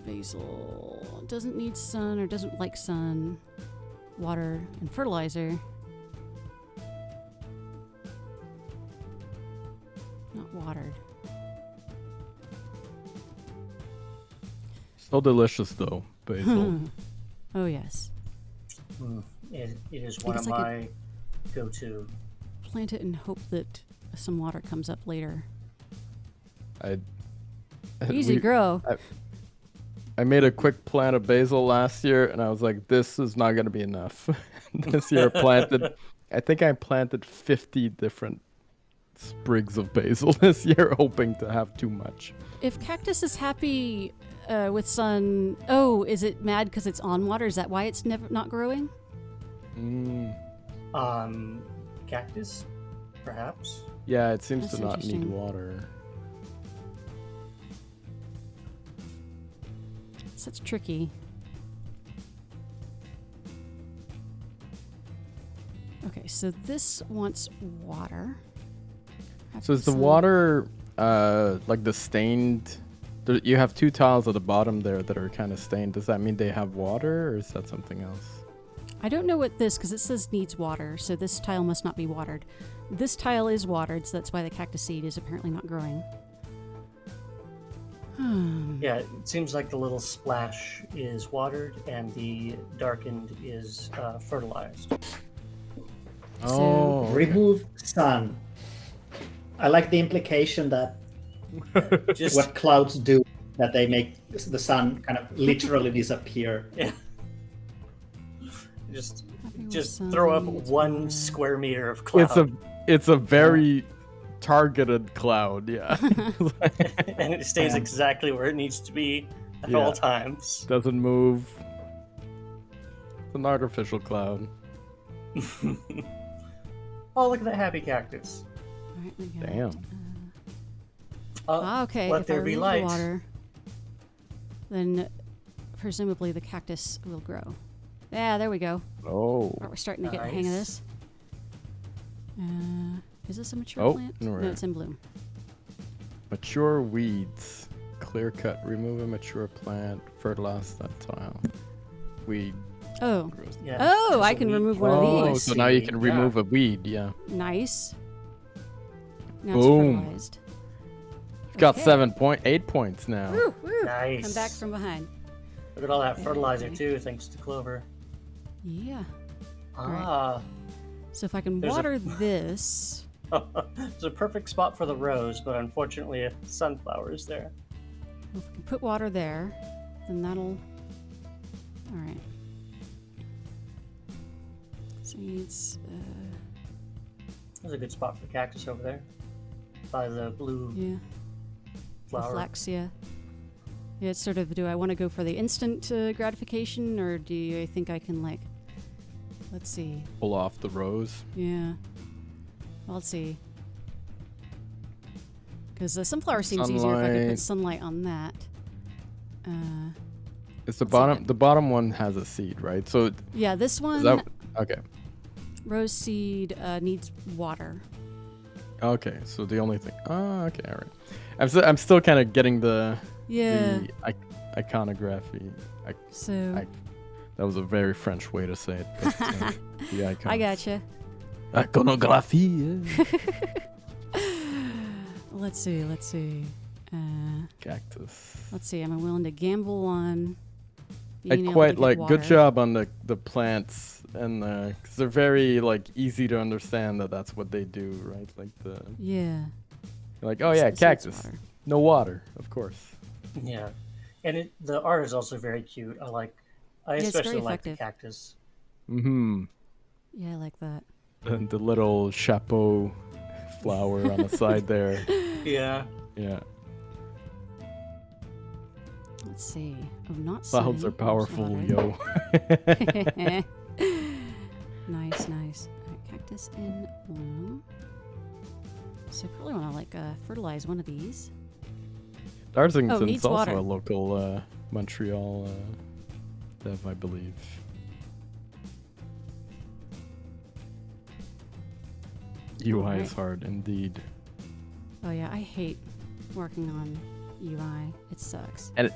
S1: Basil doesn't need sun or doesn't like sun, water, and fertilizer. Not watered.
S2: So delicious though, basil.
S1: Oh yes.
S3: It is one of
S1: it's like
S3: my go-to.
S1: Plant it and hope that some water comes up later. Easy
S2: we-
S1: grow.
S2: I made a quick plant of basil last year, and I was like, "This is not going to be enough." This year, I think I planted 50 different sprigs of basil this year, hoping to have too much.
S1: If cactus is happy with sun, oh, is it mad because it's on water? Is that why it's not growing?
S3: Cactus, perhaps.
S2: Yeah, it seems
S1: That's
S2: to not need
S1: interesting.
S2: water.
S1: So it's tricky. Okay, so this wants water.
S2: So is the
S1: Sun.
S2: water like the stained? You have two tiles at the bottom there that are kind of stained. Does that mean they have water, or is that something else?
S1: I don't know what this, because it says needs water, so this tile must not be watered. This tile is watered, so that's why the cactus seed is apparently not growing.
S3: Yeah, it seems like the little splash is watered and the darkened is fertilized.
S2: Oh, okay.
S4: Remove sun. I like the implication that
S3: Just
S4: what clouds do, that they make the sun kind of literally disappear.
S3: yeah. Just
S1: Happy with
S3: just
S1: sun,
S3: throw up
S1: needs
S3: 1
S1: water.
S3: square meter of cloud.
S2: It's a very targeted cloud, yeah.
S3: And it stays
S4: Yeah.
S3: exactly where it needs to be at
S2: Yeah.
S3: all times.
S2: Doesn't move. It's an artificial cloud.
S3: Oh, look at that happy cactus.
S1: All right, we got
S2: Damn.
S1: okay,
S3: Let
S1: if
S3: there
S1: I
S3: be
S1: remove
S3: light.
S1: the water, then presumably the cactus will grow. Yeah, there we go.
S2: Oh.
S1: We're starting to get the hang of
S3: Nice.
S1: this. Is this a mature
S2: Oh,
S1: plant?
S2: no,
S1: No, it's in bloom.
S2: Mature weeds. Clear cut. Remove a mature plant. Fertilize that tile. Weed.
S1: Oh,
S2: grows.
S3: Yeah.
S1: Oh,
S3: there's
S1: I
S3: a
S1: can
S3: weed
S1: remove one of
S2: Oh,
S1: these.
S2: so now you
S3: seed,
S2: can
S3: yeah.
S2: remove a weed, yeah.
S1: nice. Now
S2: Boom.
S1: it's fertilized.
S2: You've got
S1: Okay.
S2: 8 points now.
S1: Woo, woo.
S3: Nice.
S1: Come back from behind.
S3: Look at all that fertilizer
S1: Okay.
S3: too, thanks to Clover.
S1: Yeah.
S3: Ah,
S1: So if I can
S3: There's a-
S1: water this,
S3: it's a perfect spot for the rose, but unfortunately a sunflower is there.
S1: if I can put water there, then that'll. All right. Seeds.
S3: There's a good spot for cactus over there, by the blue
S1: Yeah.
S3: flower.
S1: Flex, yeah. Yeah, it's sort of, do I want to go for the instant gratification, or do you think I can, like, let's see.
S2: Pull off the rose.
S1: Yeah. Well, let's see. Because the sunflower seems easier if I could
S2: Sunlight.
S1: put sunlight on that.
S2: It's the
S1: Let's see
S2: bottom.
S1: that.
S2: The bottom one has a seed, right? So
S1: Yeah, this one,
S2: is that okay?
S1: rose seed, needs water.
S2: Okay, so the only thing. Oh, okay, all right. I'm still kind of getting the
S1: Yeah.
S2: iconography.
S1: So,
S2: That was a very French way to say it. But, the icon.
S1: I gotcha.
S2: Iconography. Yeah.
S1: Let's see.
S2: Cactus.
S1: Let's see. Am I willing to gamble on
S2: I
S1: being able
S2: quite
S1: to get
S2: like.
S1: water?
S2: Good job on the plants and because they're very like easy to understand that's what they do, right? Like
S1: Yeah.
S2: like, oh
S1: This-
S2: yeah,
S1: this needs
S2: cactus.
S1: water.
S2: No water, of course.
S3: Yeah, and the art is also very cute. I
S1: it's
S3: especially
S1: very
S3: like the
S1: effective.
S3: cactus.
S2: Mm-hmm.
S1: Yeah, I like that.
S2: And the little chapeau flower on the side there.
S3: Yeah.
S2: Yeah.
S1: Let's see. Oh, not
S2: Clouds
S1: sunny.
S2: are powerful,
S1: Water.
S2: yo.
S1: Nice. All right, cactus in bloom. So I probably want to fertilize one of these.
S2: Darzington's
S1: needs
S2: also
S1: water.
S2: a local Montreal dev, I believe. UI is
S1: Alright.
S2: hard indeed.
S1: Oh yeah, I hate working on UI. It sucks.
S2: And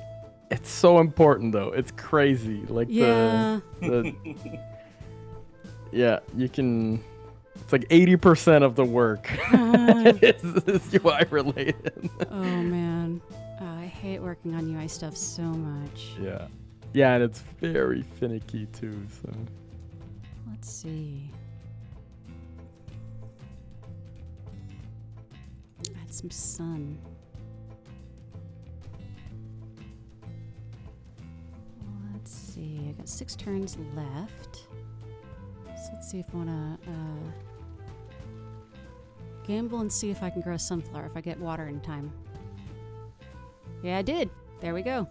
S2: it's so important though. It's crazy. Like
S1: Yeah.
S2: the yeah, you can. It's like 80% of the work is UI related.
S1: Oh man. I hate working on UI stuff so much.
S2: Yeah. Yeah, and it's very finicky too, so.
S1: Let's see. Add some sun. Let's see. I got 6 turns left. So let's see if I want to gamble and see if I can grow a sunflower if I get water in time. Yeah, I did. There we go.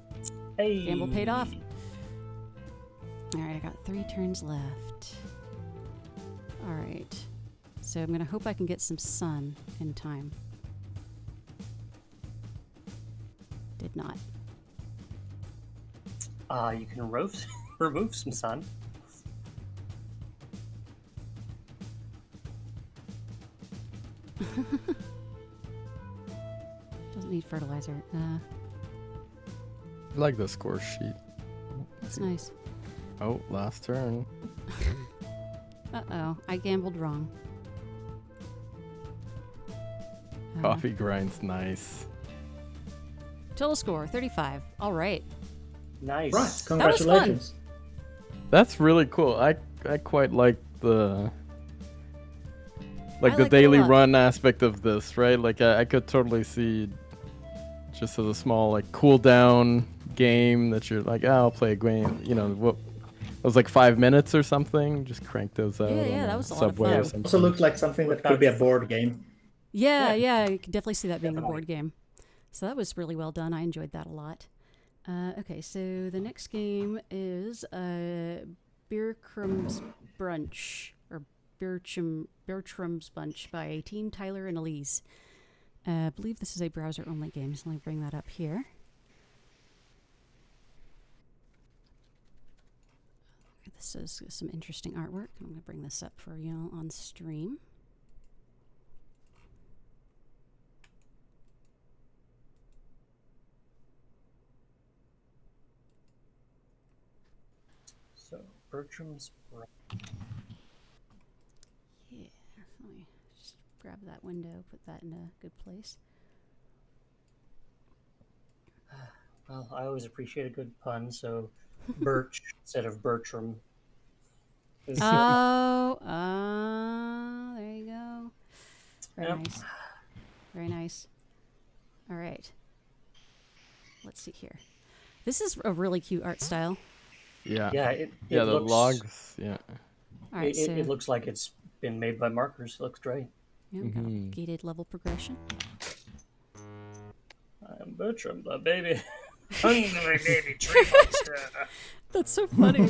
S3: Hey.
S1: Gamble paid off. Alright, I got 3 turns left. Alright. So I'm going to hope I can get some sun in time. Did not.
S3: You can remove some sun.
S1: Doesn't need fertilizer.
S2: I like the score sheet.
S1: That's nice.
S2: Oh, last turn.
S1: Uh-oh. I gambled wrong.
S2: Coffee grind's nice.
S1: Total score, 35. All right.
S3: Nice.
S4: Right,
S1: was fun.
S4: congratulations.
S2: That's really cool. I quite like the
S1: I
S2: the
S1: like it a
S2: daily
S1: lot.
S2: run aspect of this, right? Like I could totally see just as a small like cool down game that you're like, oh, I'll play a game. You know what? It was like 5 minutes or something. Just crank those out.
S1: Yeah,
S2: on
S1: yeah,
S2: the
S1: that was a lot of
S2: subway
S1: fun.
S2: or
S1: Yeah,
S2: something.
S4: Also looked like something that could be a board game.
S1: Yeah, I could definitely see that being a
S3: Definitely.
S1: board game. So that was really well done. I enjoyed that a lot. Okay, so the next game is Beercrum's Brunch, or Bertram's Bunch by Team Tyler and Elise. I believe this is a browser-only game, so let me bring that up here. This is some interesting artwork. I'm going to bring this up for you on stream.
S3: So Bertram's.
S1: Yeah, let me just grab that window, put that in a good place.
S3: Well, I always appreciate a good pun, so Birch instead of Bertram. is-
S1: Oh, there you go. Very
S3: Yep.
S1: nice. Very nice. All right. Let's see here. This is a really cute art style.
S2: Yeah.
S3: yeah, it
S2: Yeah, the
S3: looks,
S2: logs. Yeah.
S1: All right, so
S3: it looks like it's been made by markers. It looks great.
S1: yeah, we've got a
S2: Mhm.
S1: gated level progression.
S3: I'm Bertram, the baby. Hungry baby tree monster.
S1: That's so funny.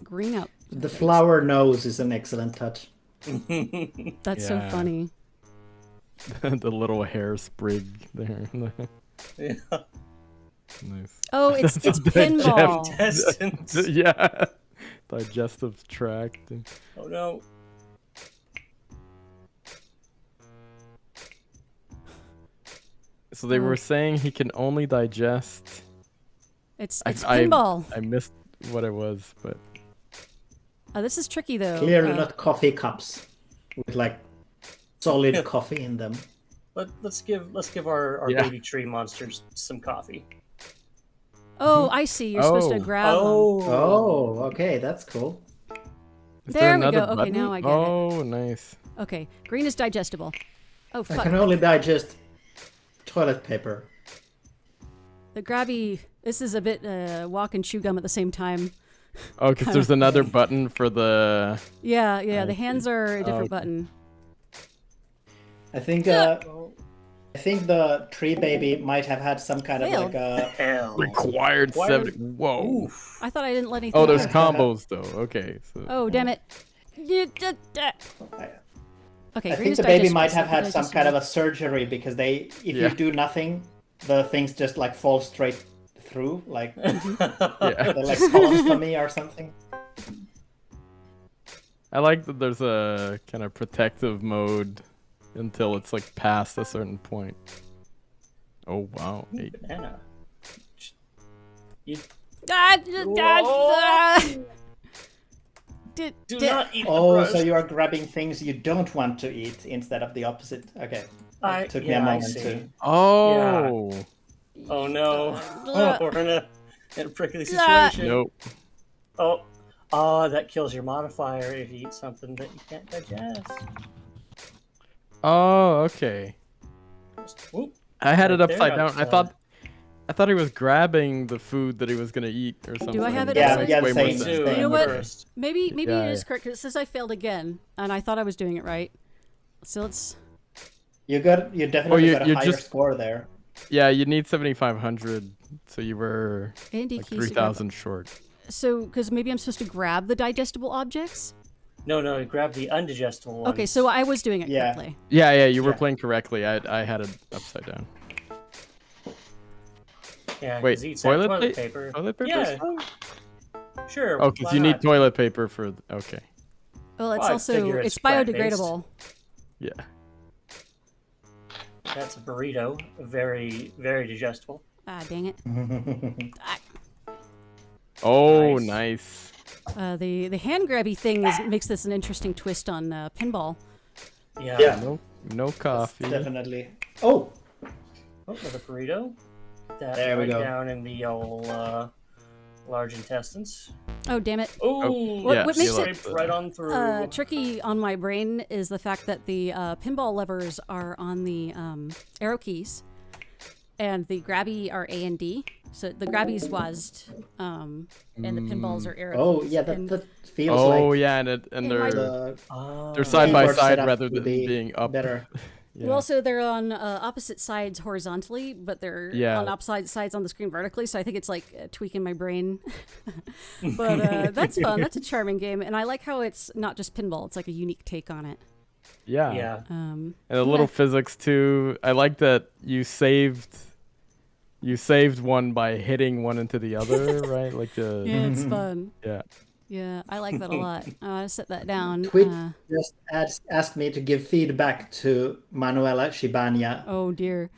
S1: Green out.
S4: The flower nose is an excellent touch.
S1: That's so
S2: Yeah.
S1: funny.
S2: The little hair sprig there.
S3: Yeah.
S2: Nice.
S1: Oh, it's pinball.
S3: Intestines.
S2: Yeah. Digestive tract.
S3: Oh no.
S2: So they were saying he can only digest.
S1: It's
S2: I-
S1: pinball.
S2: I missed what it was, but
S1: This is tricky though.
S4: Clearly not coffee cups with like solid coffee in them.
S3: Let's give our
S2: Yeah.
S3: baby tree monsters some coffee.
S1: Oh, I see. You're supposed to
S2: Oh.
S1: grab them.
S4: Oh, okay, that's cool.
S2: Is
S1: There we
S2: another
S1: go. Okay,
S2: button?
S1: now I get it.
S2: Oh, nice.
S1: Okay, green is digestible. Oh,
S4: I
S1: fuck.
S4: can only digest toilet paper.
S1: The grabby... This is a bit walk and chew gum at the same time.
S2: Oh, because there's another button for the...
S1: Yeah,
S2: I
S1: the
S2: see.
S1: hands are a different
S2: okay.
S1: button.
S4: I think the tree baby might have had some kind of
S1: Failed.
S4: like a...
S3: Hell.
S2: Required 70... Whoa.
S3: Oof.
S1: I thought I didn't let anything
S2: Oh, there's
S1: go.
S2: combos, though. Okay. So.
S1: Oh, damn it. Okay,
S4: I
S1: green
S4: think
S1: is
S4: the baby
S1: digestible,
S4: might have had
S1: so
S4: some kind of a surgery because if
S2: Yeah.
S4: you do nothing, the things just like fall straight through, like
S2: Yeah.
S4: the like colostomy or something.
S2: I like that there's a kind of protective mode until it's like past a certain point. Oh, wow. Eight.
S3: Banana. You do not eat the
S4: Oh,
S3: roast.
S4: so you are grabbing things you don't want to eat instead of the opposite. Okay. It took me a
S3: I
S4: moment
S3: see.
S4: to...
S2: Oh.
S3: Oh no. Oh, we're in a prickly situation.
S2: Nope.
S3: Oh, that kills your modifier if you eat something that you can't digest.
S2: Oh, okay.
S3: Whoop.
S2: I had
S3: Right
S2: it
S3: there,
S2: upside down.
S3: that's,
S2: I thought he was grabbing the food that he was gonna eat or something.
S1: I have it
S4: Yeah,
S1: upside
S4: yeah,
S2: Way more
S4: same.
S2: sense.
S3: Do
S1: You know
S3: it
S1: what?
S3: first.
S1: Maybe
S2: Yeah,
S1: it is
S2: yeah.
S1: correct, because it says I failed again, and I thought I was doing it right. So let's...
S4: You definitely
S2: you-
S4: got a
S2: you
S4: higher
S2: just-
S4: score there.
S2: Yeah, you need 7,500, so you were
S1: Andy
S2: like
S1: keys to grab-
S2: 3,000 short.
S1: So, because maybe I'm supposed to grab the digestible objects?
S3: No, grab the undigestible ones.
S1: Okay, so I was doing it
S4: Yeah.
S1: correctly.
S2: Yeah, you were
S3: Yeah.
S2: playing correctly. I had it upside down.
S3: Yeah, 'cause
S2: Wait,
S3: eat that
S2: toilet
S3: toilet
S2: pa-
S3: paper.
S2: Toilet paper?
S3: Yeah,
S2: still?
S3: sure.
S2: Oh, because
S3: why
S2: you need
S3: not?
S2: toilet paper for. Okay.
S1: Well, it's
S3: Well, I
S1: also...
S3: figure
S1: It's
S3: it's plant-based.
S1: biodegradable.
S2: Yeah.
S3: That's a burrito. Very, very digestible.
S1: Ah, dang it.
S2: Oh,
S3: Nice.
S2: nice.
S1: The hand grabby thing makes this an interesting twist on pinball.
S3: Yeah.
S4: Yeah.
S2: No coffee.
S4: Definitely. Oh,
S3: Oh, another burrito. That
S4: There we
S3: right
S4: go.
S3: down in the old large intestines.
S1: Oh, damn it.
S3: Oh,
S1: What-
S2: yeah,
S1: what makes
S2: you
S1: it-
S3: scraped right on through.
S1: Tricky on my brain is the fact that the pinball levers are on the arrow keys, and the grabby are A and D. So the grabby's WASD, and the pinballs are arrow
S4: oh
S1: keys.
S4: yeah,
S1: and
S4: that feels
S2: Oh
S4: like
S2: yeah, and
S1: my-
S2: they're
S3: Ah.
S2: they're side by
S4: keyboard
S2: side
S4: setup
S2: rather
S4: would
S2: than
S4: be
S2: being up.
S4: better.
S2: Yeah.
S1: Well, also they're on opposite sides horizontally, but they're
S2: Yeah.
S1: on opposite sides on the screen vertically. So I think it's like tweaking my brain. But that's fun. That's a charming game, and I like how it's not just pinball. It's like a unique take on it.
S2: yeah.
S3: Yeah.
S2: And a little physics too. I like that you saved one by hitting one into the other, right? Like the
S1: Yeah, it's fun.
S2: yeah.
S1: Yeah, I like that a lot. I set that down.
S4: Twitch just asked me to give feedback to Manuela Shibania.
S1: Oh dear.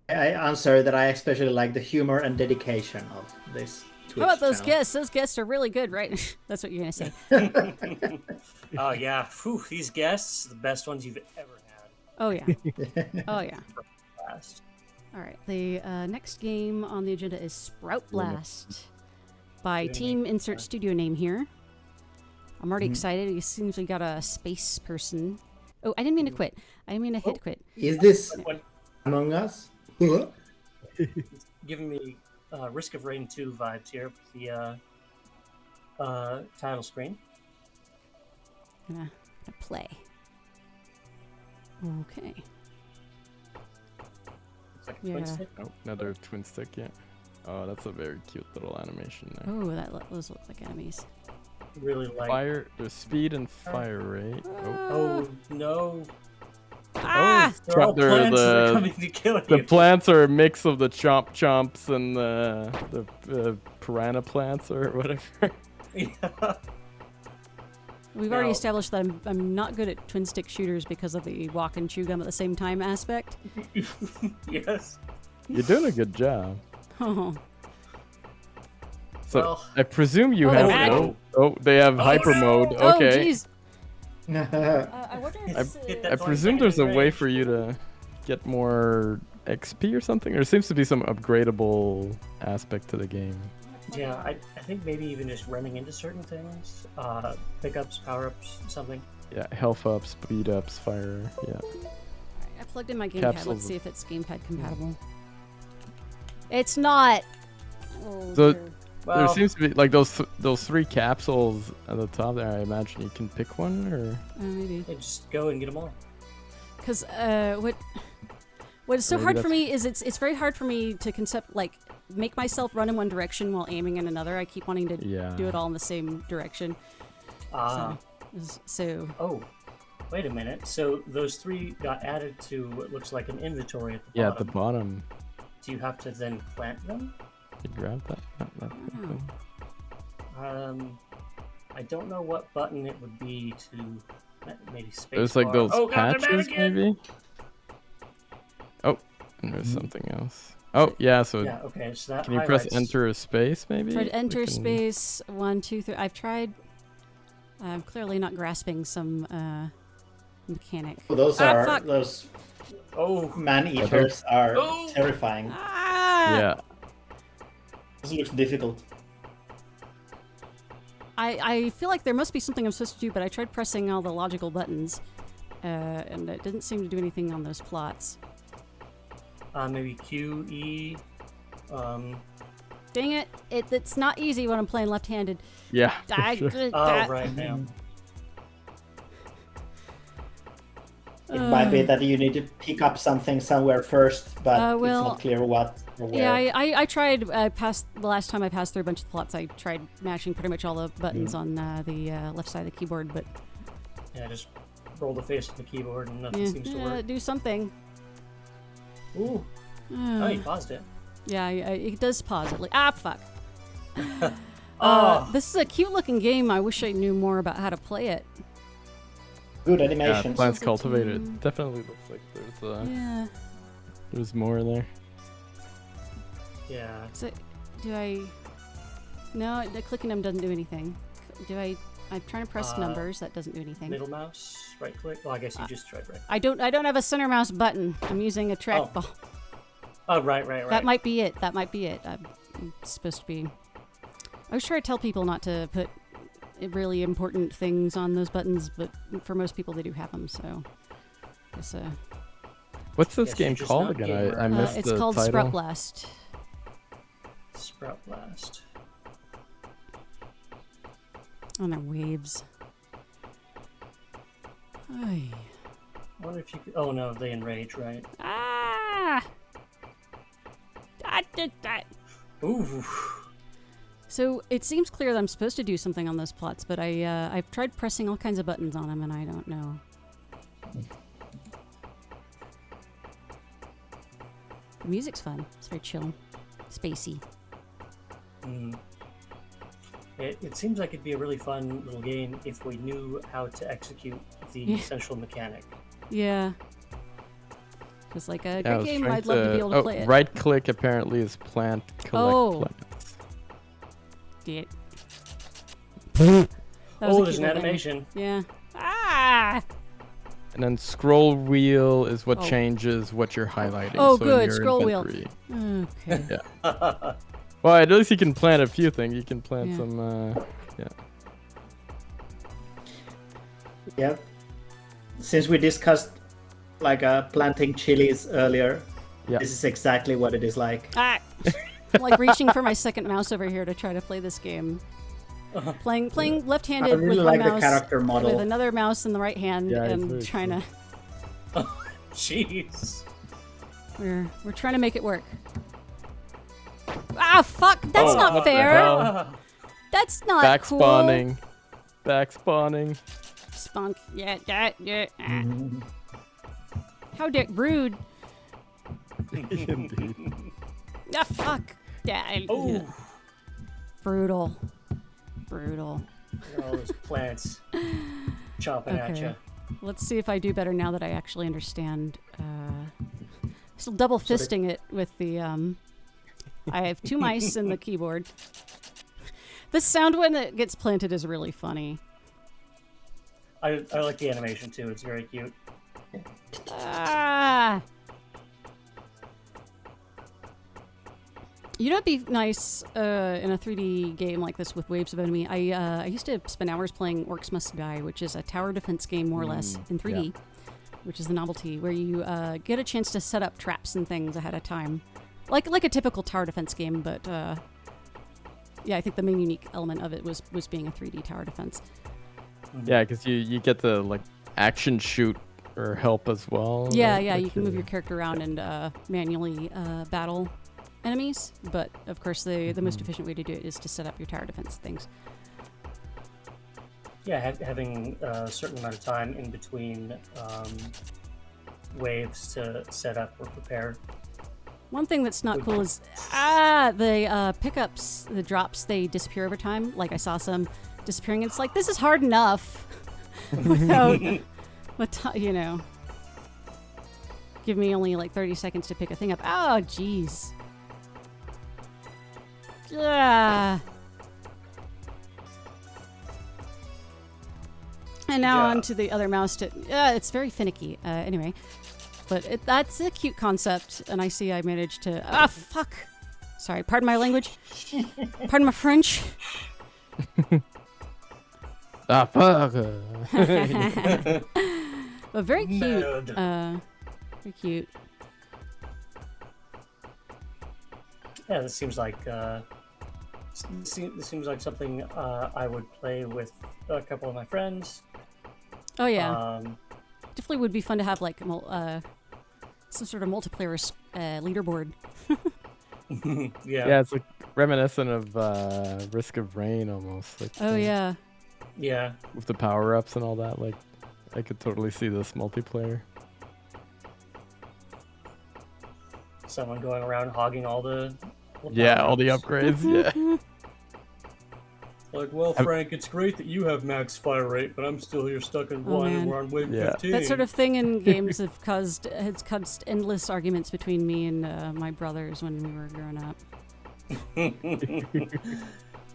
S4: I answer that I especially like the humor and dedication of this Twitch
S1: How about those
S4: channel.
S1: guests? Those guests are really good, right? That's what you're gonna say.
S3: Oh yeah. Whew, these guests, the best ones you've ever had.
S1: Oh yeah. Oh yeah.
S3: Last.
S1: All right. The next game on the agenda is Sprout Blast by Team Insert Studio Name here. I'm already excited. It seems we got a space person. Oh, I didn't mean to quit. I didn't mean to hit quit.
S4: Is this
S3: What-
S4: Among Us?
S3: Giving me Risk of Rain 2 vibes here with the title screen.
S1: Gonna play. Okay.
S3: It's like a
S1: Yeah.
S3: twin stick.
S2: Oh, another twin stick. Yeah. Oh, that's a very cute little animation there.
S1: Oh, those look like enemies.
S3: Really like.
S2: Fire, there's speed and fire rate. Oh,
S3: Oh no!
S1: Ah!
S3: They're all
S2: They're
S3: plants that are
S2: the-
S3: coming to kill
S2: the
S3: you.
S2: plants are a mix of the chomp chomps and the piranha plants or whatever.
S3: Yeah.
S1: We've already
S3: Now-
S1: established that I'm not good at twin stick shooters because of the walk and chew gum at the same time aspect.
S3: Yes.
S2: You're doing a good job.
S1: Oh,
S2: So
S3: Well-
S2: I presume you
S1: Oh,
S2: have
S1: they're
S2: no. Oh, they have hyper
S3: no.
S2: mode.
S1: oh,
S2: Okay.
S1: jeez. I wonder if
S3: Get
S2: I
S3: that
S2: presume
S3: 20
S2: there's a
S3: second
S2: way
S3: range.
S2: for you to get more XP or something. There seems to be some upgradable aspect to the game.
S3: Yeah, I think maybe even just running into certain things, pickups, power ups, something.
S2: Yeah, health ups, speed ups, fire. Yeah.
S1: I plugged in my gamepad.
S2: Capsules.
S1: Let's see if it's gamepad compatible. It's not. Oh,
S2: So-
S1: dear.
S2: There
S3: Well,
S2: seems to be like those 3 capsules at the top there. I imagine you can pick one, or
S1: Maybe.
S3: yeah, just go and get them all.
S1: Because what is so
S2: Maybe
S1: hard for
S2: that's-
S1: me is it's very hard for me to make myself run in one direction while aiming in another. I keep wanting to
S2: yeah.
S1: do it all in the same direction.
S3: Ah.
S1: So
S3: Oh, wait a minute. So those 3 got added to what looks like an inventory at the
S2: Yeah, at the
S3: bottom.
S2: bottom.
S3: Do you have to then plant them?
S2: You grab that.
S3: I don't know what button it would be to maybe space.
S2: There's like
S3: bar.
S2: those
S3: Oh, God, they're mad
S2: patches,
S3: again!
S2: maybe. Oh, and there's something else. Oh, yeah. So
S3: Yeah. Okay. So that
S2: can you press
S3: highlights-
S2: enter a space, maybe?
S1: try to enter
S2: We can-
S1: space 1, 2, 3. I've tried. I'm clearly not grasping some mechanic.
S4: Well, those
S1: Ah,
S4: are
S1: fuck.
S4: those
S3: Oh.
S4: man-eaters are
S3: Oh.
S4: terrifying.
S1: Ah!
S2: Yeah.
S4: This looks difficult.
S1: I feel like there must be something I'm supposed to do, but I tried pressing all the logical buttons, and it didn't seem to do anything on those plots.
S3: Maybe Q, E.
S1: Dang it! It's not easy when I'm playing left-handed.
S2: Yeah. for
S1: I,
S2: sure.
S3: Oh, right now.
S4: It might be that you need to pick up something somewhere first, but
S1: well,
S4: it's not clear what or where.
S1: Yeah, I tried. The last time I passed through a bunch of plots, I tried mashing pretty much all the buttons on the left side of the keyboard, but
S3: Yeah, just roll the face of the keyboard and nothing seems to work.
S1: do something.
S3: Ooh. Oh, you paused it.
S1: Yeah, it does pause it. Fuck.
S3: Oh.
S1: This is a cute-looking game. I wish I knew more about how to play it.
S4: Good
S2: Yeah,
S4: animations.
S2: plants
S1: Also
S2: cultivated.
S1: to-
S2: Definitely looks like
S1: Yeah.
S2: there's more there.
S3: Yeah.
S1: So, do I? No, the clicking them doesn't do anything. Do I? I'm trying to press numbers. That doesn't do anything.
S3: Middle mouse, right click. Well, I guess you just tried right.
S1: I don't have a center mouse button. I'm using a trackball.
S3: Oh, right.
S1: That might be it. I'm supposed to be. I was trying to tell people not to put really important things on those buttons, but for most people they do have them. So, it's
S2: What's this
S3: Yes,
S2: game
S3: you're just
S2: called
S3: not
S2: again?
S3: gamer.
S2: I missed
S1: it's
S2: the
S1: called
S2: title.
S1: Sprout Blast.
S3: Sprout blast.
S1: On their waves. Ay.
S3: I wonder if you could. Oh no, they enrage, right?
S1: Ah! I did that.
S3: Ooh.
S1: So it seems clear that I'm supposed to do something on those plots, but I've tried pressing all kinds of buttons on them, and I don't know. The music's fun. It's very chill, spacey.
S3: Mm. It seems like it'd be a really fun little game if we knew how to execute the
S1: Yeah.
S3: central mechanic.
S1: Yeah. Just like a
S2: Yeah, I
S1: great
S2: was
S1: game,
S2: trying
S1: I'd love to be able to play it.
S2: Right click apparently is plant collect
S1: Oh.
S2: plants.
S1: Did. That was
S3: Oh,
S1: a
S3: there's an
S1: keyboard
S3: animation.
S1: Yeah. Ah!
S2: And then scroll wheel is what
S1: Oh.
S2: changes what you're highlighting.
S1: Oh,
S2: so in
S1: good,
S2: your
S1: scroll wheel.
S2: inventory.
S1: Okay.
S2: Well, at least you can plant a few things. You can plant
S1: Yeah.
S2: some.
S4: Yep. Since we discussed planting chilies earlier,
S2: Yeah.
S4: this is exactly what it is like.
S1: Ah! I'm like reaching for my second mouse over here to try to play this game. Playing
S4: I
S1: left-handed
S4: really
S1: with one
S4: like the
S1: mouse,
S4: character
S1: with
S4: model.
S1: another mouse in the right hand,
S2: Yeah, it's
S1: and
S2: very
S1: trying to.
S3: Jeez.
S1: We're trying to make it work. Ah, fuck! That's
S2: Oh,
S1: not
S2: what the
S1: fair.
S2: hell?
S3: Ah.
S1: That's not
S2: Back
S1: cool.
S2: spawning. Back spawning.
S1: Spunk. Yeah. Ah. How rude.
S2: Indeed.
S1: Ah, fuck. Yeah.
S3: Oh,
S1: Yeah. Brutal. Brutal.
S3: look at all those plants chomping at
S1: Okay.
S3: you.
S1: Let's see if I do better now that I actually understand. Still double fisting it with the. I have 2 mice and the keyboard. The sound when it gets planted is really funny.
S3: I like the animation too. It's very cute.
S1: Ah. You know, it'd be nice in a 3D game like this with waves of enemy. I used to spend hours playing Orcs Must Die, which is a tower defense game more or less in 3D, which is the novelty, where you get a chance to set up traps and things ahead of time, like a typical tower defense game. But yeah, I think the main unique element of it was being a 3D tower defense.
S2: Yeah, because you get to like action shoot or help as well.
S1: Yeah,
S2: right?
S1: yeah,
S2: Like,
S1: you can move your character around and manually battle enemies, but of course the most efficient way to do it is to set up your tower defense things.
S3: Yeah, having a certain amount of time in between waves to set up or prepare.
S1: One thing that's not cool is the pickups, the drops, they disappear over time. Like I saw some disappearing. It's like, this is hard enough without, you know, give me only like 30 seconds to pick a thing up. Oh, jeez. Yeah. And now on to the other mouse. It's very finicky. Anyway, but that's a cute concept, and I see I managed to. Ah, fuck. Sorry, pardon my language. Pardon my French.
S2: Ah, fuck.
S1: But very cute.
S3: Mad.
S1: Very cute.
S3: Yeah, this seems like something I would play with a couple of my friends.
S1: Oh yeah, definitely would be fun to have like some sort of multiplayer leaderboard.
S3: Yeah,
S2: It's like reminiscent of Risk of Rain almost. Like,
S1: Oh yeah.
S3: yeah.
S2: with the power ups and all that. Like, I could totally see this multiplayer.
S3: Someone going around hogging all the
S2: Yeah, all the
S3: power-ups.
S2: upgrades. Yeah.
S3: Like, well, Frank, it's great that you have max fire rate, but I'm still here stuck in
S1: Oh,
S3: one,
S1: man.
S3: and we're on wave
S2: Yeah.
S3: 15.
S1: That sort of thing in games has caused endless arguments between me and my brothers when we were growing up.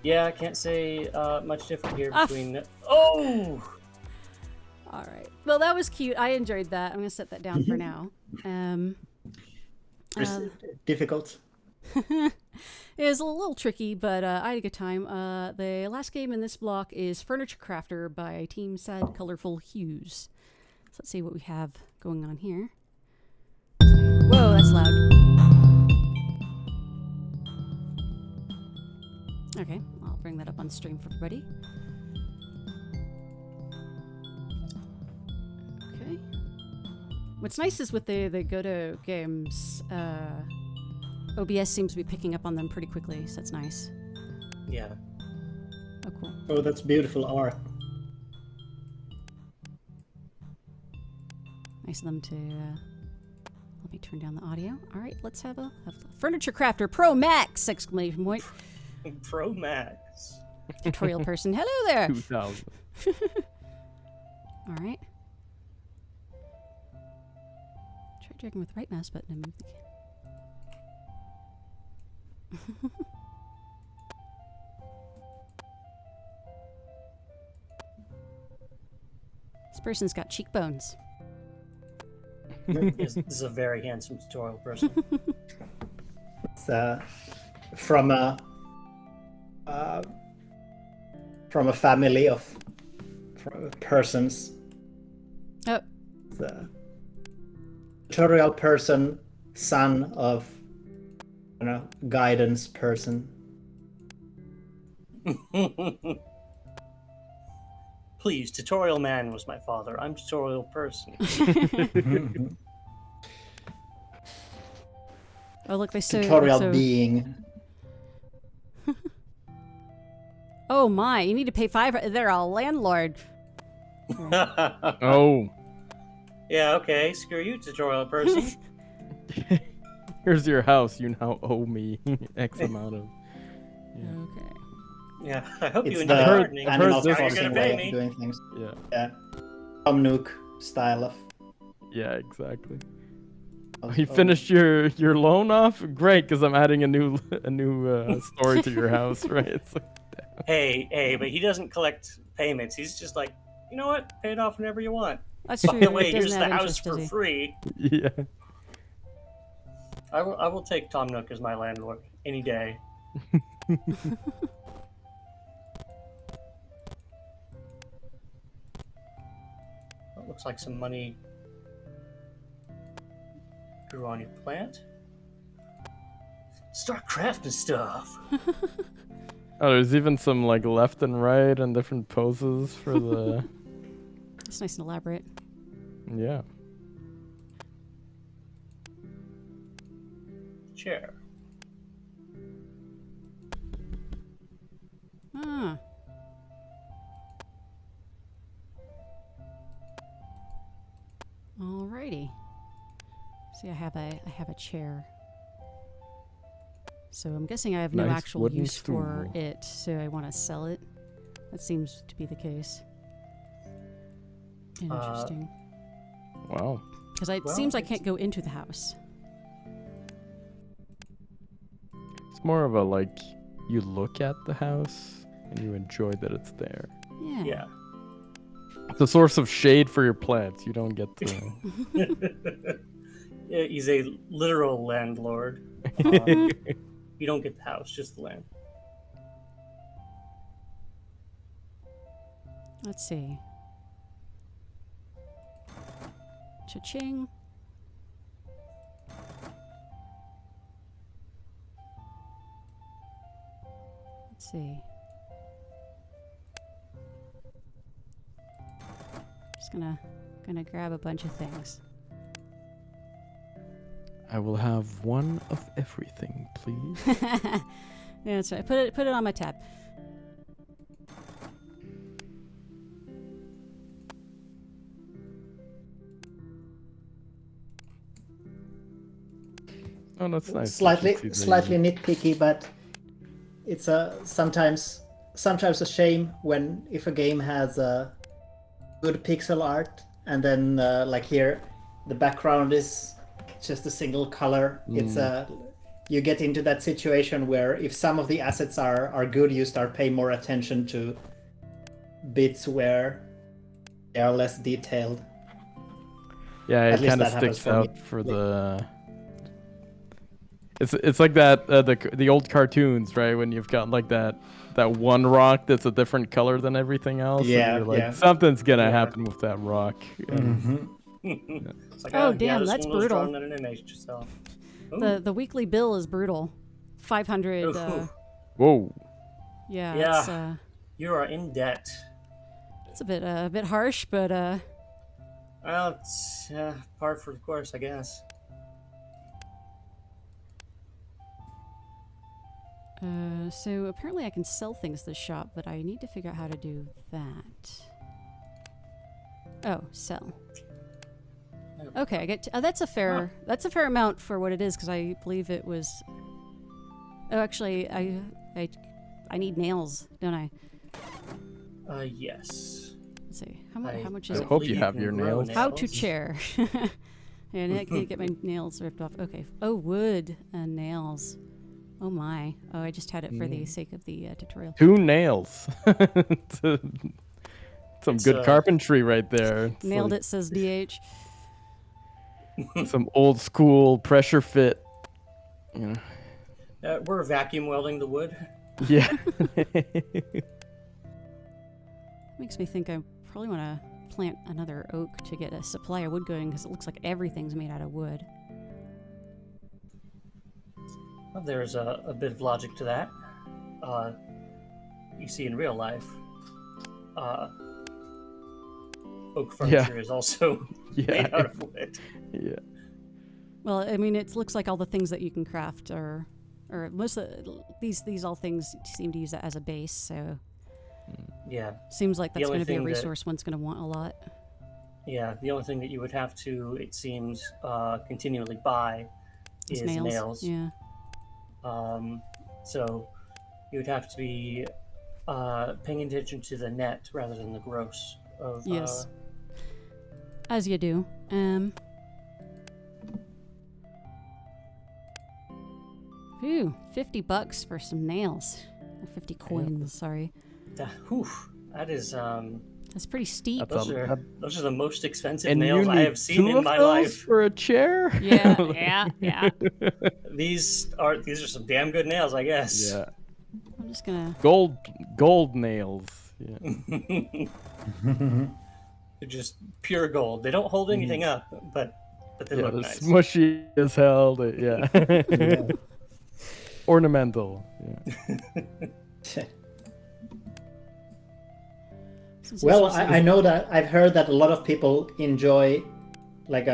S3: Yeah, I can't say much different here
S1: Ah,
S3: between. Oh,
S1: All right. Well, that was cute. I enjoyed that. I'm gonna set that down for now.
S4: Is it difficult?
S1: It was a little tricky, but I had a good time. The last game in this block is Furniture Crafter by Team Sad Colorful Hues. So let's see what we have going on here. Whoa, that's loud. Okay, I'll bring that up on stream for everybody. Okay. What's nice is with the Goto games, OBS seems to be picking up on them pretty quickly, so that's nice.
S3: yeah.
S1: Oh, cool.
S4: Oh, that's beautiful art.
S1: Nice of them to let me turn down the audio. All right, let's have a Furniture Crafter Pro Max! Exclamation point.
S3: Pro Max.
S1: Tutorial person. Hello there.
S2: 2000.
S1: All right. Try dragging with the right mouse button and move the This person's got cheekbones.
S3: This is a very handsome tutorial person.
S4: It's from a family of persons.
S1: Oh,
S4: It's a tutorial person, son of guidance person.
S3: Please, tutorial man was my father. I'm tutorial person.
S1: oh, look, they so.
S4: Tutorial being.
S1: Oh my! You need to pay $5. They're a landlord.
S2: Oh,
S3: Yeah, okay. Screw you, tutorial person.
S2: here's your house. You now owe me X amount of. Yeah.
S1: Okay.
S3: Yeah, I hope you
S4: It's
S3: enjoy
S4: the
S3: gardening.
S2: I've heard
S4: Animal
S2: this
S3: How are you
S4: Crossing
S3: gonna
S4: way
S3: pay
S4: of
S3: me?
S4: doing things.
S2: Yeah.
S4: Yeah. Tom Nook style of.
S2: Yeah, exactly.
S4: of-
S2: You
S4: of-
S2: finished your loan off? Great, because I'm adding a new story to your house, right? It's like,
S3: Hey, but he doesn't collect payments. He's just like You know what? Pay it off whenever you want.
S1: That's
S3: By
S1: true.
S3: the way,
S1: It
S3: here's
S1: doesn't
S3: the
S1: have
S3: house
S1: interest,
S3: for
S1: does he?
S3: free.
S2: Yeah.
S3: I will take Tom Nook as my landlord any day. It looks like some money grew on your plant. Start crafting stuff.
S2: Oh, there's even some like left and right and different poses for the.
S1: It's nice and elaborate.
S2: Yeah.
S3: Chair.
S1: Ah. Alrighty. See, I have a chair. So I'm guessing I have no
S2: Nice
S1: actual
S2: wooden
S1: use for
S2: stool.
S1: it, so I want to sell it. That seems to be the case. Interesting.
S2: Wow.
S1: Because it
S3: well,
S1: seems I
S3: it's-
S1: can't go into the house.
S2: It's more of a like you look at the house and you enjoy that it's there.
S1: Yeah.
S3: Yeah.
S2: It's a source of shade for your plants. You don't get to.
S3: Yeah, he's a literal landlord. You don't get the house, just the land.
S1: Let's see. Cha-ching. Let's see. Just gonna grab a bunch of things.
S2: I will have one of everything, please.
S1: Yeah, that's right. Put it on my tab.
S2: Oh, that's nice.
S4: Slightly,
S2: You can see
S4: slightly nitpicky, but it's sometimes a shame when if a game has good pixel art and then like here the background is just a single color. It's you get into that situation where if some of the assets are good, you start paying more attention to bits where they are less detailed.
S2: Yeah,
S4: At
S2: it
S4: least
S2: kind of
S4: that happens
S2: sticks
S4: for me.
S2: out for the. It's like that the old cartoons, right? When you've got like that one rock that's a different color than everything else,
S4: Yeah,
S2: and you're like,
S4: yeah.
S2: something's gonna
S3: Yeah.
S2: happen with that rock. And
S4: Mm-hmm.
S3: It's like,
S1: Oh,
S3: yeah,
S1: damn,
S3: this
S1: that's
S3: one was
S1: brutal.
S3: drawn in an image itself.
S1: The weekly bill is brutal. 500.
S2: Whoa.
S1: Yeah.
S3: Yeah. You are in debt.
S1: It's a bit harsh, but
S3: Well, it's par for the course, I guess.
S1: So apparently I can sell things to the shop, but I need to figure out how to do that. Oh, sell. Okay, I get. That's a fair. That's a fair amount for what it is, because I believe it was. Oh, actually, I need nails, don't I?
S3: Yes.
S1: Let's see. How much is
S2: I
S1: it?
S2: hope
S3: believe
S2: you have
S3: can
S2: your
S3: grow
S2: nails.
S1: How to chair. And I can't get my nails ripped off. Okay. Oh, wood and nails. Oh my. Oh, I just had it for the sake of the tutorial.
S2: 2 nails. Some
S3: It's,
S2: good carpentry right there. It's
S1: Nailed
S2: like
S1: it, says DH.
S2: some old school pressure fit. You know.
S3: We're vacuum welding the wood.
S2: Yeah.
S1: Makes me think I probably want to plant another oak to get a supply of wood going, because it looks like everything's made out of wood.
S3: Well, there's a bit of logic to that. You see, in real life, oak furniture is also made out of wood.
S2: Yeah.
S1: Well, I mean, it looks like all the things that you can craft are, or most of these all things seem to use that as a base. So
S3: Yeah.
S1: seems like
S3: The
S1: that's
S3: only
S1: going to be a
S3: thing that-
S1: resource one's going to want a lot.
S3: Yeah, the only thing that you would have to, it seems, continually buy
S1: It's
S3: is nails.
S1: Yeah.
S3: So you would have to be paying attention to the net rather than the gross of.
S1: Yes. As you do. Ooh, $50 for some nails. Or 50 coins, sorry.
S3: That is
S1: That's pretty steep.
S2: That's
S3: Those are the most expensive
S2: and
S3: nails
S2: you
S3: I
S2: need
S3: have seen
S2: 2
S3: in
S2: of
S3: my
S2: those
S3: life.
S2: for a chair?
S1: Yeah.
S3: These are some damn good nails, I guess.
S2: Yeah.
S1: I'm just gonna.
S2: Gold nails. Yeah.
S3: They're just pure gold. They don't hold anything up, but they
S2: Yeah,
S3: look
S2: they're
S3: nice.
S2: smushy as hell. Yeah.
S4: Yeah.
S2: Ornamental. Yeah.
S4: Well, I know that I've heard that a lot of people enjoy like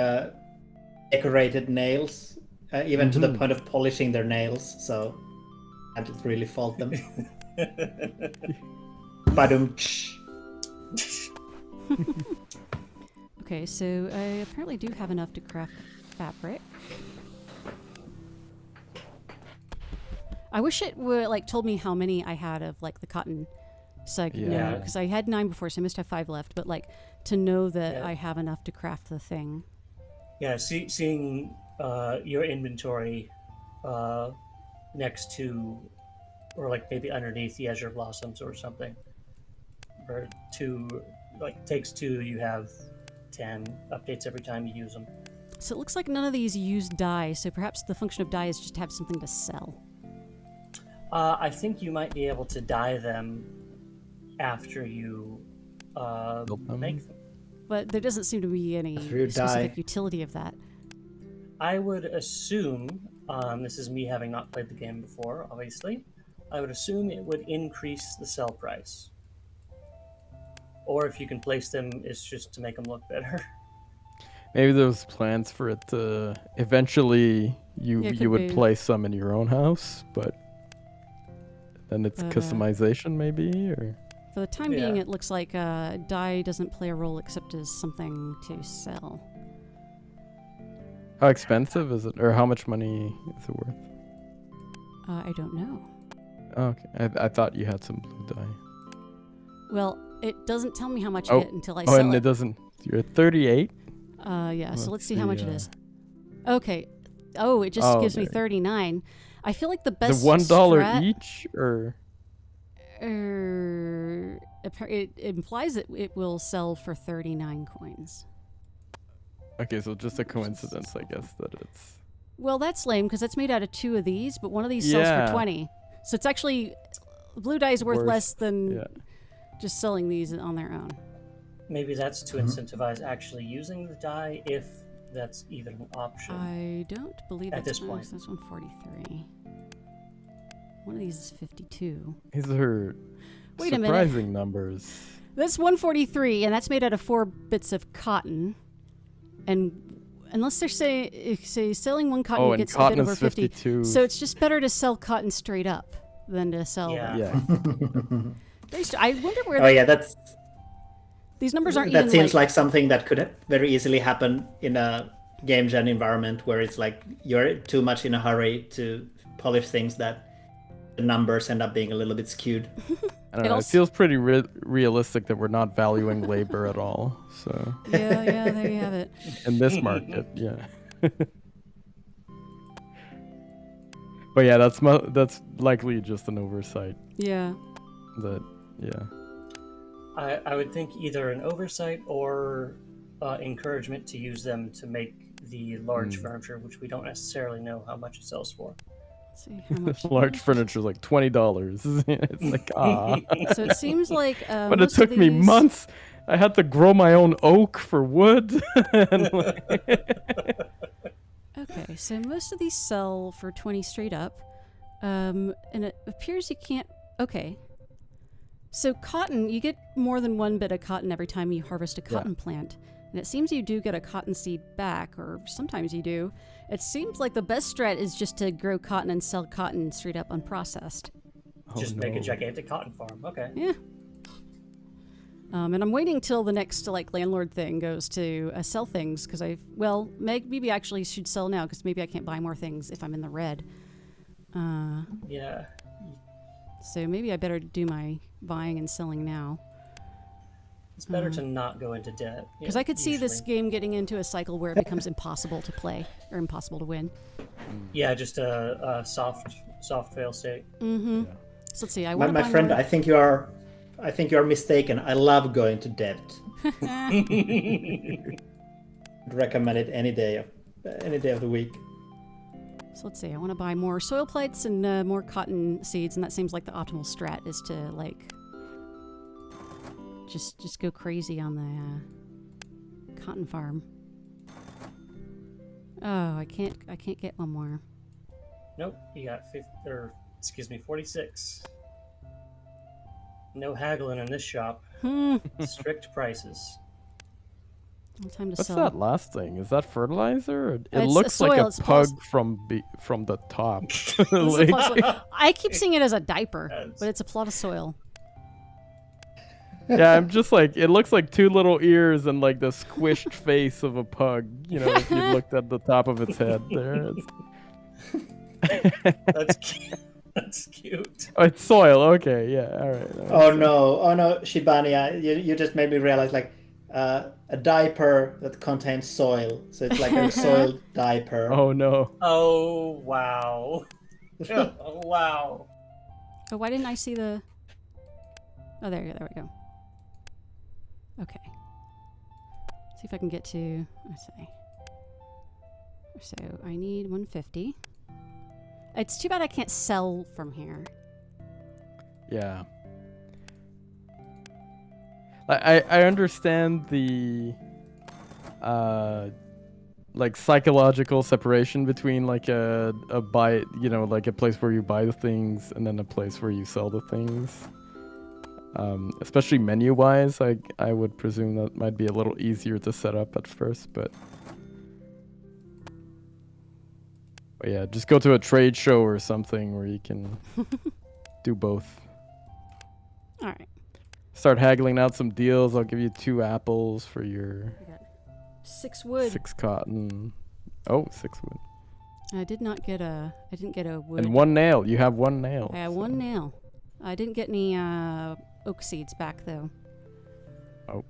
S4: decorated nails, even to the point of polishing their nails. So I can't really fault them. Badum.
S1: Okay, so I apparently do have enough to craft fabric. I wish it would like told me how many I had of like the cotton, so I could know, because I had 9 before, so I must have 5 left. But like to know that I have enough to craft the thing.
S3: Yeah, seeing your inventory next to, or like maybe underneath the azure blossoms or something, or 2, like takes 2, you have 10 updates every time you use them.
S1: So it looks like none of these use dye, so perhaps the function of dye is just to have something to sell.
S3: I think you might be able to dye them after you make them.
S1: But there doesn't seem to be any specific utility of that.
S3: I would assume, this is me having not played the game before, obviously, I would assume it would increase the sell price. Or if you can place them, it's just to make them look better.
S2: Maybe there's plans for it to eventually you would place some in your own house, but then it's customization maybe, or
S1: for the time being, it looks like dye doesn't play a role except as something to sell.
S2: How expensive is it, or how much money is it worth?
S1: I don't know.
S2: Oh, okay, I thought you had some blue dye.
S1: Well, it doesn't tell me how much I get until I sell
S2: and it doesn't. You're at 38.
S1: Yeah. So let's see how much it is. Okay. Oh, it just gives me 39. I feel like the best.
S2: Is it $1 each, or?
S1: It implies that it will sell for 39 coins.
S2: Okay, so just a coincidence, I guess, that it's...
S1: Well, that's lame, because it's made out of 2 of these, but one of these sells for 20. So it's actually... Blue dye is worth less than just selling these on their own.
S3: Maybe that's to incentivize actually using the dye, if that's even an option.
S1: I don't believe
S3: at this point.
S1: That's 143. One of these is 52.
S2: These are surprising numbers.
S1: That's 143, and that's made out of 4 bits of cotton. And unless they're say selling one cotton, you get a bit over 50.
S2: 52.
S1: So it's just better to sell cotton straight up than to sell.
S2: Yeah.
S1: I wonder where.
S4: Oh yeah, that's.
S1: These numbers aren't.
S4: That seems like something that could very easily happen in a game gen environment where it's like you're too much in a hurry to polish things that the numbers end up being a little bit skewed.
S2: I don't know. It feels pretty realistic that we're not valuing labor at all. So
S1: yeah, there you have it.
S2: In this market, yeah. But yeah, that's likely just an oversight.
S1: Yeah.
S3: I would think either an oversight or encouragement to use them to make the large furniture, which we don't necessarily know how much it sells for.
S1: Let's see how much.
S2: Large furniture is like $20. It's like
S1: So it seems like.
S2: But it took me months. I had to grow my own oak for wood.
S1: Okay, so most of these sell for 20 straight up, and it appears you can't. Okay. So cotton, you get more than 1 bit of cotton every time you harvest a cotton plant. And it seems you do get a cotton seed back, or sometimes you do. It seems like the best strat is just to grow cotton and sell cotton straight up unprocessed.
S3: Just make a gigantic cotton farm. Okay.
S1: Yeah. And I'm waiting till the next landlord thing goes to sell things, because maybe I actually should sell now, because maybe I can't buy more things if I'm in the red.
S3: Yeah.
S1: So maybe I better do my buying and selling now.
S3: It's better to not go into debt.
S1: Because I could see this game getting into a cycle where it becomes impossible to play or impossible to win.
S3: Yeah, just a soft fail state.
S1: Mm-hmm. Yeah. So let's see.
S4: My friend, I think you are I think you're mistaken. I love going to debt. I'd recommend it any day of the week.
S1: So let's see. I want to buy more soil plates and more cotton seeds, and that seems like the optimal strat is to like just go crazy on the cotton farm. Oh, I can't get one more.
S3: Nope, you got 46. No haggling in this shop. Strict prices.
S1: No time to
S2: What's
S1: sell.
S2: that last thing? Is that fertilizer? It
S1: It's
S2: looks
S1: soil,
S2: like a
S1: it's
S2: pug from the top. Like,
S1: I keep seeing it as a diaper,
S3: Yes.
S1: but it's a plot of soil.
S2: yeah, I'm just like, it looks like two little ears and like the squished face of a pug. You know, if you looked at the top of its head there.
S3: That's cute. That's cute.
S2: Oh, it's soil. Okay, yeah, all right.
S4: Oh no, Shibania, you just made me realize like a diaper that contains soil. So it's like a soiled diaper.
S2: Oh no.
S3: Oh, wow. Oh, wow.
S1: Oh, why didn't I see the... Oh, there we go. Okay. See if I can get to... Let's see. So, I need 150. It's too bad I can't sell from here.
S2: Yeah. I understand the like psychological separation between like a buy, you know, like a place where you buy the things and then a place where you sell the things. Especially menu wise, I would presume that might be a little easier to set up at first, but yeah, just go to a trade show or something where you can do both.
S1: All right.
S2: Start haggling out some deals. I'll give you 2 apples for your
S1: I got 6 wood.
S2: 6 cotton. Oh, 6 wood.
S1: I didn't get a wood.
S2: And 1 nail. You have 1 nail.
S1: I have 1 nail. I didn't get any oak seeds back though.
S2: Oh.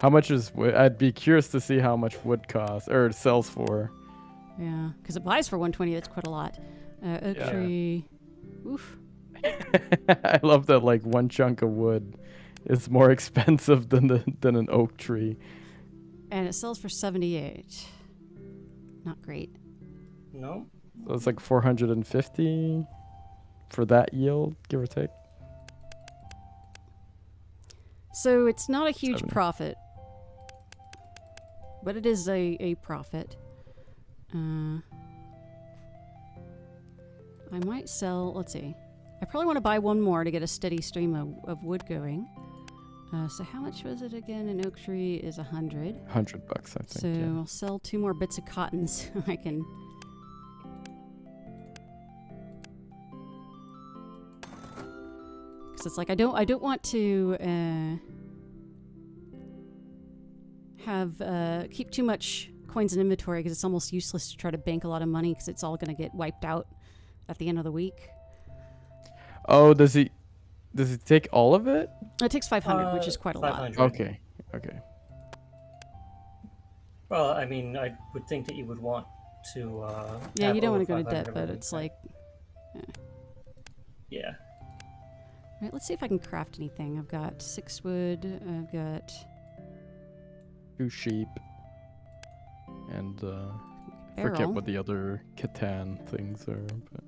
S2: How much is wood? I'd be curious to see how much wood costs or it sells for.
S1: Yeah, because it buys for 120. That's quite a lot. Oak
S2: Yeah.
S1: tree. Oof.
S2: I love that like 1 chunk of wood is more expensive than an oak tree.
S1: And it sells for 78. Not great.
S3: No.
S2: So it's like 450 for that yield, give or take.
S1: So it's not a huge
S2: 70.
S1: profit, but it is a profit. I might sell, let's see. I probably want to buy 1 more to get a steady stream of wood going. So how much was it again? An oak tree is 100.
S2: $100, I think.
S1: So
S2: yeah.
S1: I'll sell 2 more bits of cotton so I can... Because it's like I don't want to keep too much coins in inventory because it's almost useless to try to bank a lot of money because it's all going to get wiped out at the end of the week.
S2: Oh, does he take all of it?
S1: It takes 500, which is quite a lot.
S3: 500.
S2: Okay.
S3: Well, I mean, I would think that you would want to.
S1: Yeah,
S3: have
S1: you don't
S3: over
S1: want to go to
S3: 500
S1: debt,
S3: of
S1: but
S3: everything.
S1: it's like...
S3: Yeah.
S1: Right, let's see if I can craft anything. I've got 6 wood. I've got
S2: 2 sheep. And forget
S1: barrel.
S2: what the other Catan things are. But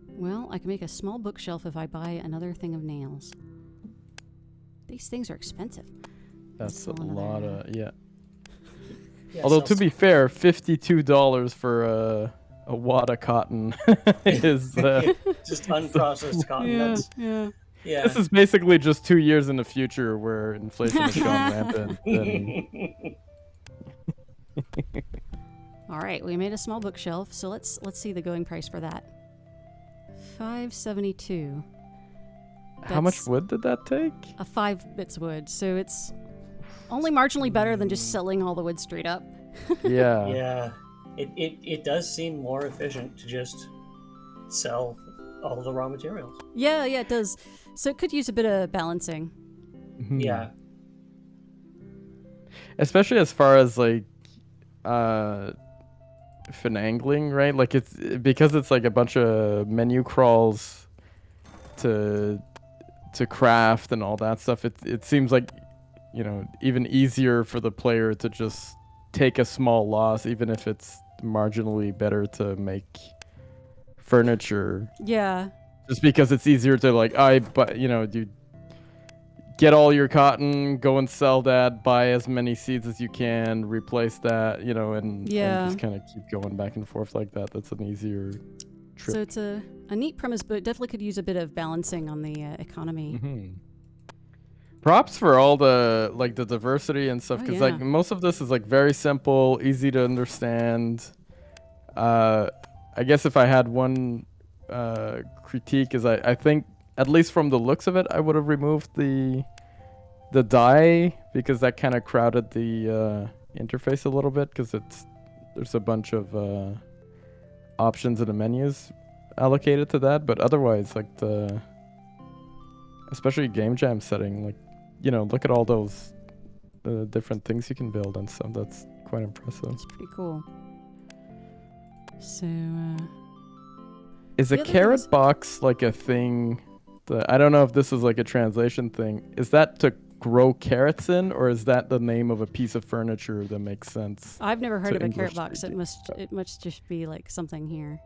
S1: Well, I can make a small bookshelf if I buy another thing of nails. These things are expensive.
S2: that's a
S1: sell another-
S2: lot of yeah.
S3: Yeah,
S2: Although
S3: so-
S2: to be fair, $52 for a wad of cotton is
S3: just unprocessed cotton.
S1: Yeah,
S3: That's,
S1: yeah.
S3: yeah.
S2: this is basically just 2 years in the future where inflation has gone rampant. And
S1: All right, we made a small bookshelf, so let's see the going price for that. $5.72.
S2: how much
S1: That's
S2: wood did that take?
S1: a 5 bits wood, so it's only marginally better than just selling all the wood straight up.
S2: Yeah.
S3: Yeah. It does seem more efficient to just sell all the raw materials.
S1: Yeah, it does. So it could use a bit of balancing.
S2: Mhm.
S3: Yeah.
S2: Especially as far as like finagling, right? Like it's because it's like a bunch of menu crawls to craft and all that stuff, it seems like, you know, even easier for the player to just take a small loss, even if it's marginally better to make furniture.
S1: Yeah.
S2: Just because it's easier to like, but you know, you get all your cotton, go and sell that, buy as many seeds as you can, replace that, you know, and just kind of keep going back and forth like that. That's an easier trip.
S1: So it's a neat premise, but it definitely could use a bit of balancing on the economy.
S2: Mm-hmm. Props for all the like the diversity and stuff, because like most of this is like very simple, easy to understand. I guess if I had one critique is I think, at least from the looks of it, I would have removed the die, because that kind of crowded the interface a little bit, because there's a bunch of options in the menus allocated to that. But otherwise, like especially game jam setting, like, you know, look at all those different things you can build and stuff. That's quite impressive.
S1: It's pretty cool. So
S2: is a carrot box like a thing that, I don't know if this is like a translation thing, is that to grow carrots in, or is that the name of a piece of furniture that makes sense?
S1: I've never heard of a
S2: English
S1: carrot box.
S2: speaking?
S1: It must just be like something here.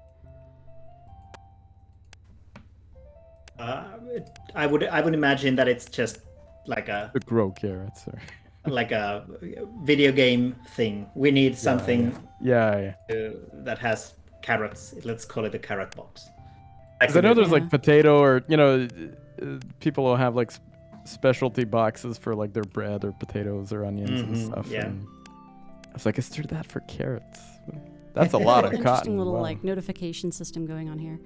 S4: I would imagine that it's just like a
S2: To grow carrots, or
S4: like a video game thing. We need something
S2: yeah.
S4: that has carrots. Let's call it a carrot box.
S2: 'Cause I know there's like potato, or, you know, people will have like specialty boxes for like their bread or potatoes or onions and stuff.
S4: Yeah.
S2: And I was like, is there that for carrots? That's a lot of
S1: Interesting
S2: cotton.
S1: little
S2: Wow.
S1: like notification system going on here.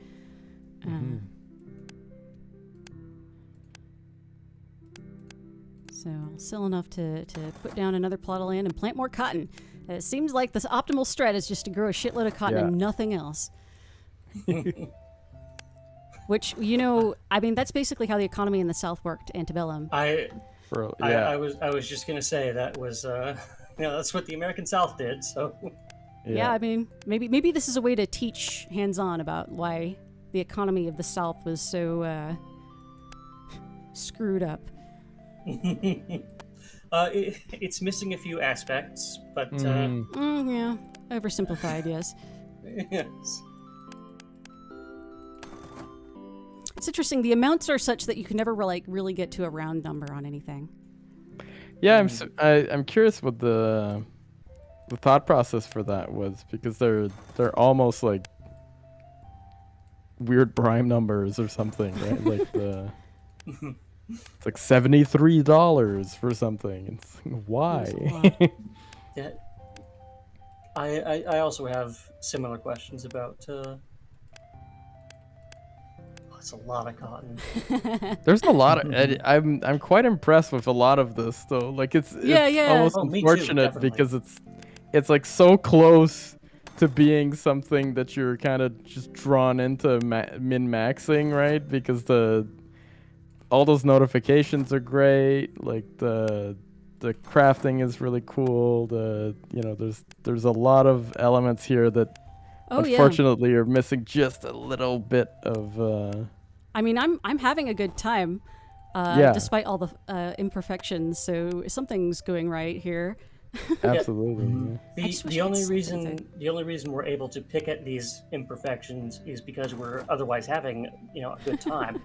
S1: So still enough to put down another plot of land and plant more cotton. It seems like the optimal strat is just to grow a shitload of cotton and nothing else. Which, you know, I mean, that's basically how the economy in the South worked antebellum.
S3: I was just gonna say that was that's what the American South did. So
S1: Yeah, I mean, maybe this is a way to teach hands-on about why the economy of the South was so screwed up.
S3: It's missing a few aspects, but
S1: yeah, oversimplified, yes.
S3: yes.
S1: It's interesting. The amounts are such that you can never really get to a round number on anything.
S2: Yeah, I'm curious what the thought process for that was, because they're almost like weird prime numbers or something, right? Like it's like $73 for something. It's like, why?
S3: Yeah. I also have similar questions about. It's a lot of cotton.
S2: There's a lot of. I'm quite impressed with a lot of this though. Like it's almost unfortunate because it's like so close to being something that you're kind of just drawn into min-maxing, right? Because all those notifications are great. Like the crafting is really cool. There's a lot of elements here that unfortunately are missing just a little bit of.
S1: I mean, I'm having a good time, despite all the imperfections. So something's going right here.
S2: Absolutely.
S3: The only reason we're able to pick at these imperfections is because we're otherwise having a good time.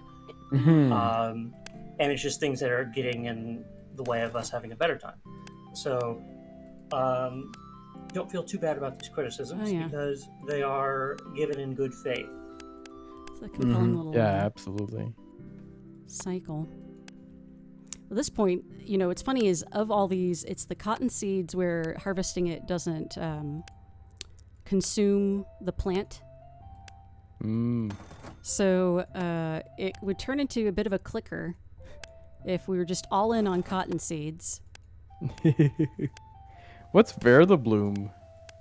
S3: And it's just things that are getting in the way of us having a better time. So don't feel too bad about these criticisms because they are given in good faith.
S1: It's a compelling little
S2: absolutely
S1: cycle. At this point, what's funny is of all these, it's the cotton seeds where harvesting it doesn't consume the plant. So it would turn into a bit of a clicker if we were just all in on cotton seeds.
S2: What's Bloom?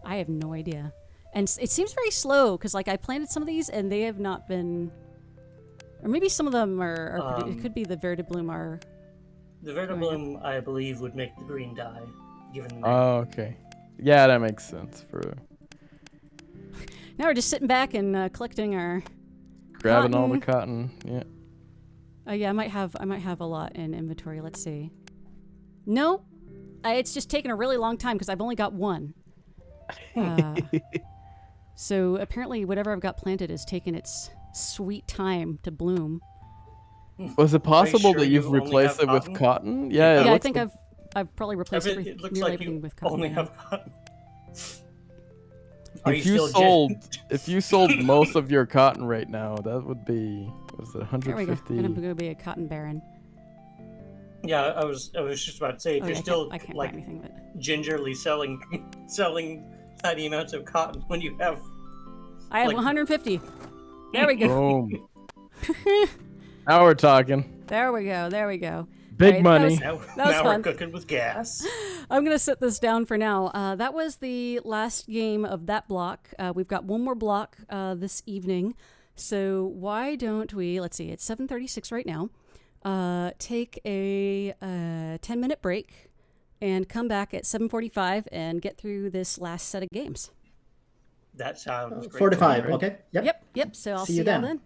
S1: I have no idea. And it seems very slow because, like, I planted some of these and they have not been, or maybe some of them are it could be the Bloom are.
S3: The Bloom, I believe, would make the green dye, given the name.
S2: Oh, okay. Yeah, that makes sense.
S1: Now we're just sitting back and collecting our
S2: grabbing all the cotton. Yeah.
S1: Yeah, I might have a lot in inventory. Let's see. No, it's just taken a really long time because I've only got one. So apparently, whatever I've got planted has taken its sweet time to bloom.
S2: Was it possible
S3: sure
S2: that you've
S3: you only
S2: replaced
S3: have
S2: it with
S3: cotton?
S2: cotton?
S3: Yeah.
S2: Yeah,
S1: Yeah, I
S2: looks
S1: think
S2: like-
S1: I've probably replaced
S3: It looks
S1: nearly
S3: like
S1: everything
S3: you
S1: with cotton.
S3: only
S1: now.
S3: have cotton. Are
S2: If you
S3: still
S2: sold, if you sold most of your cotton right now, that would be, what is it,
S1: There we go.
S2: 150?
S1: I'm gonna be a cotton baron.
S3: Yeah, I was just about to say, if
S1: Oh,
S3: you're
S1: yeah,
S3: still
S1: I can't
S3: like
S1: buy anything, but
S3: gingerly selling tiny amounts of cotton when you have
S1: I have
S3: like-
S1: 150. There we go.
S2: Boom. Now we're talking.
S1: There we go. There we go.
S2: Big
S1: Right,
S2: money.
S3: now,
S1: was
S3: now
S1: fun.
S3: we're cooking with gas.
S1: I'm going to set this down for now. That was the last game of that block. We've got one more block this evening. So why don't we, let's see, it's 7:36 right now. Take a 10-minute break and come back at 7:45 and get through this last set of games.
S3: That sounds great.
S4: 45.
S2: Great.
S4: Okay. Yep.
S1: Yep. So I'll
S4: See
S1: see
S4: you
S1: y'all
S4: then.
S1: then.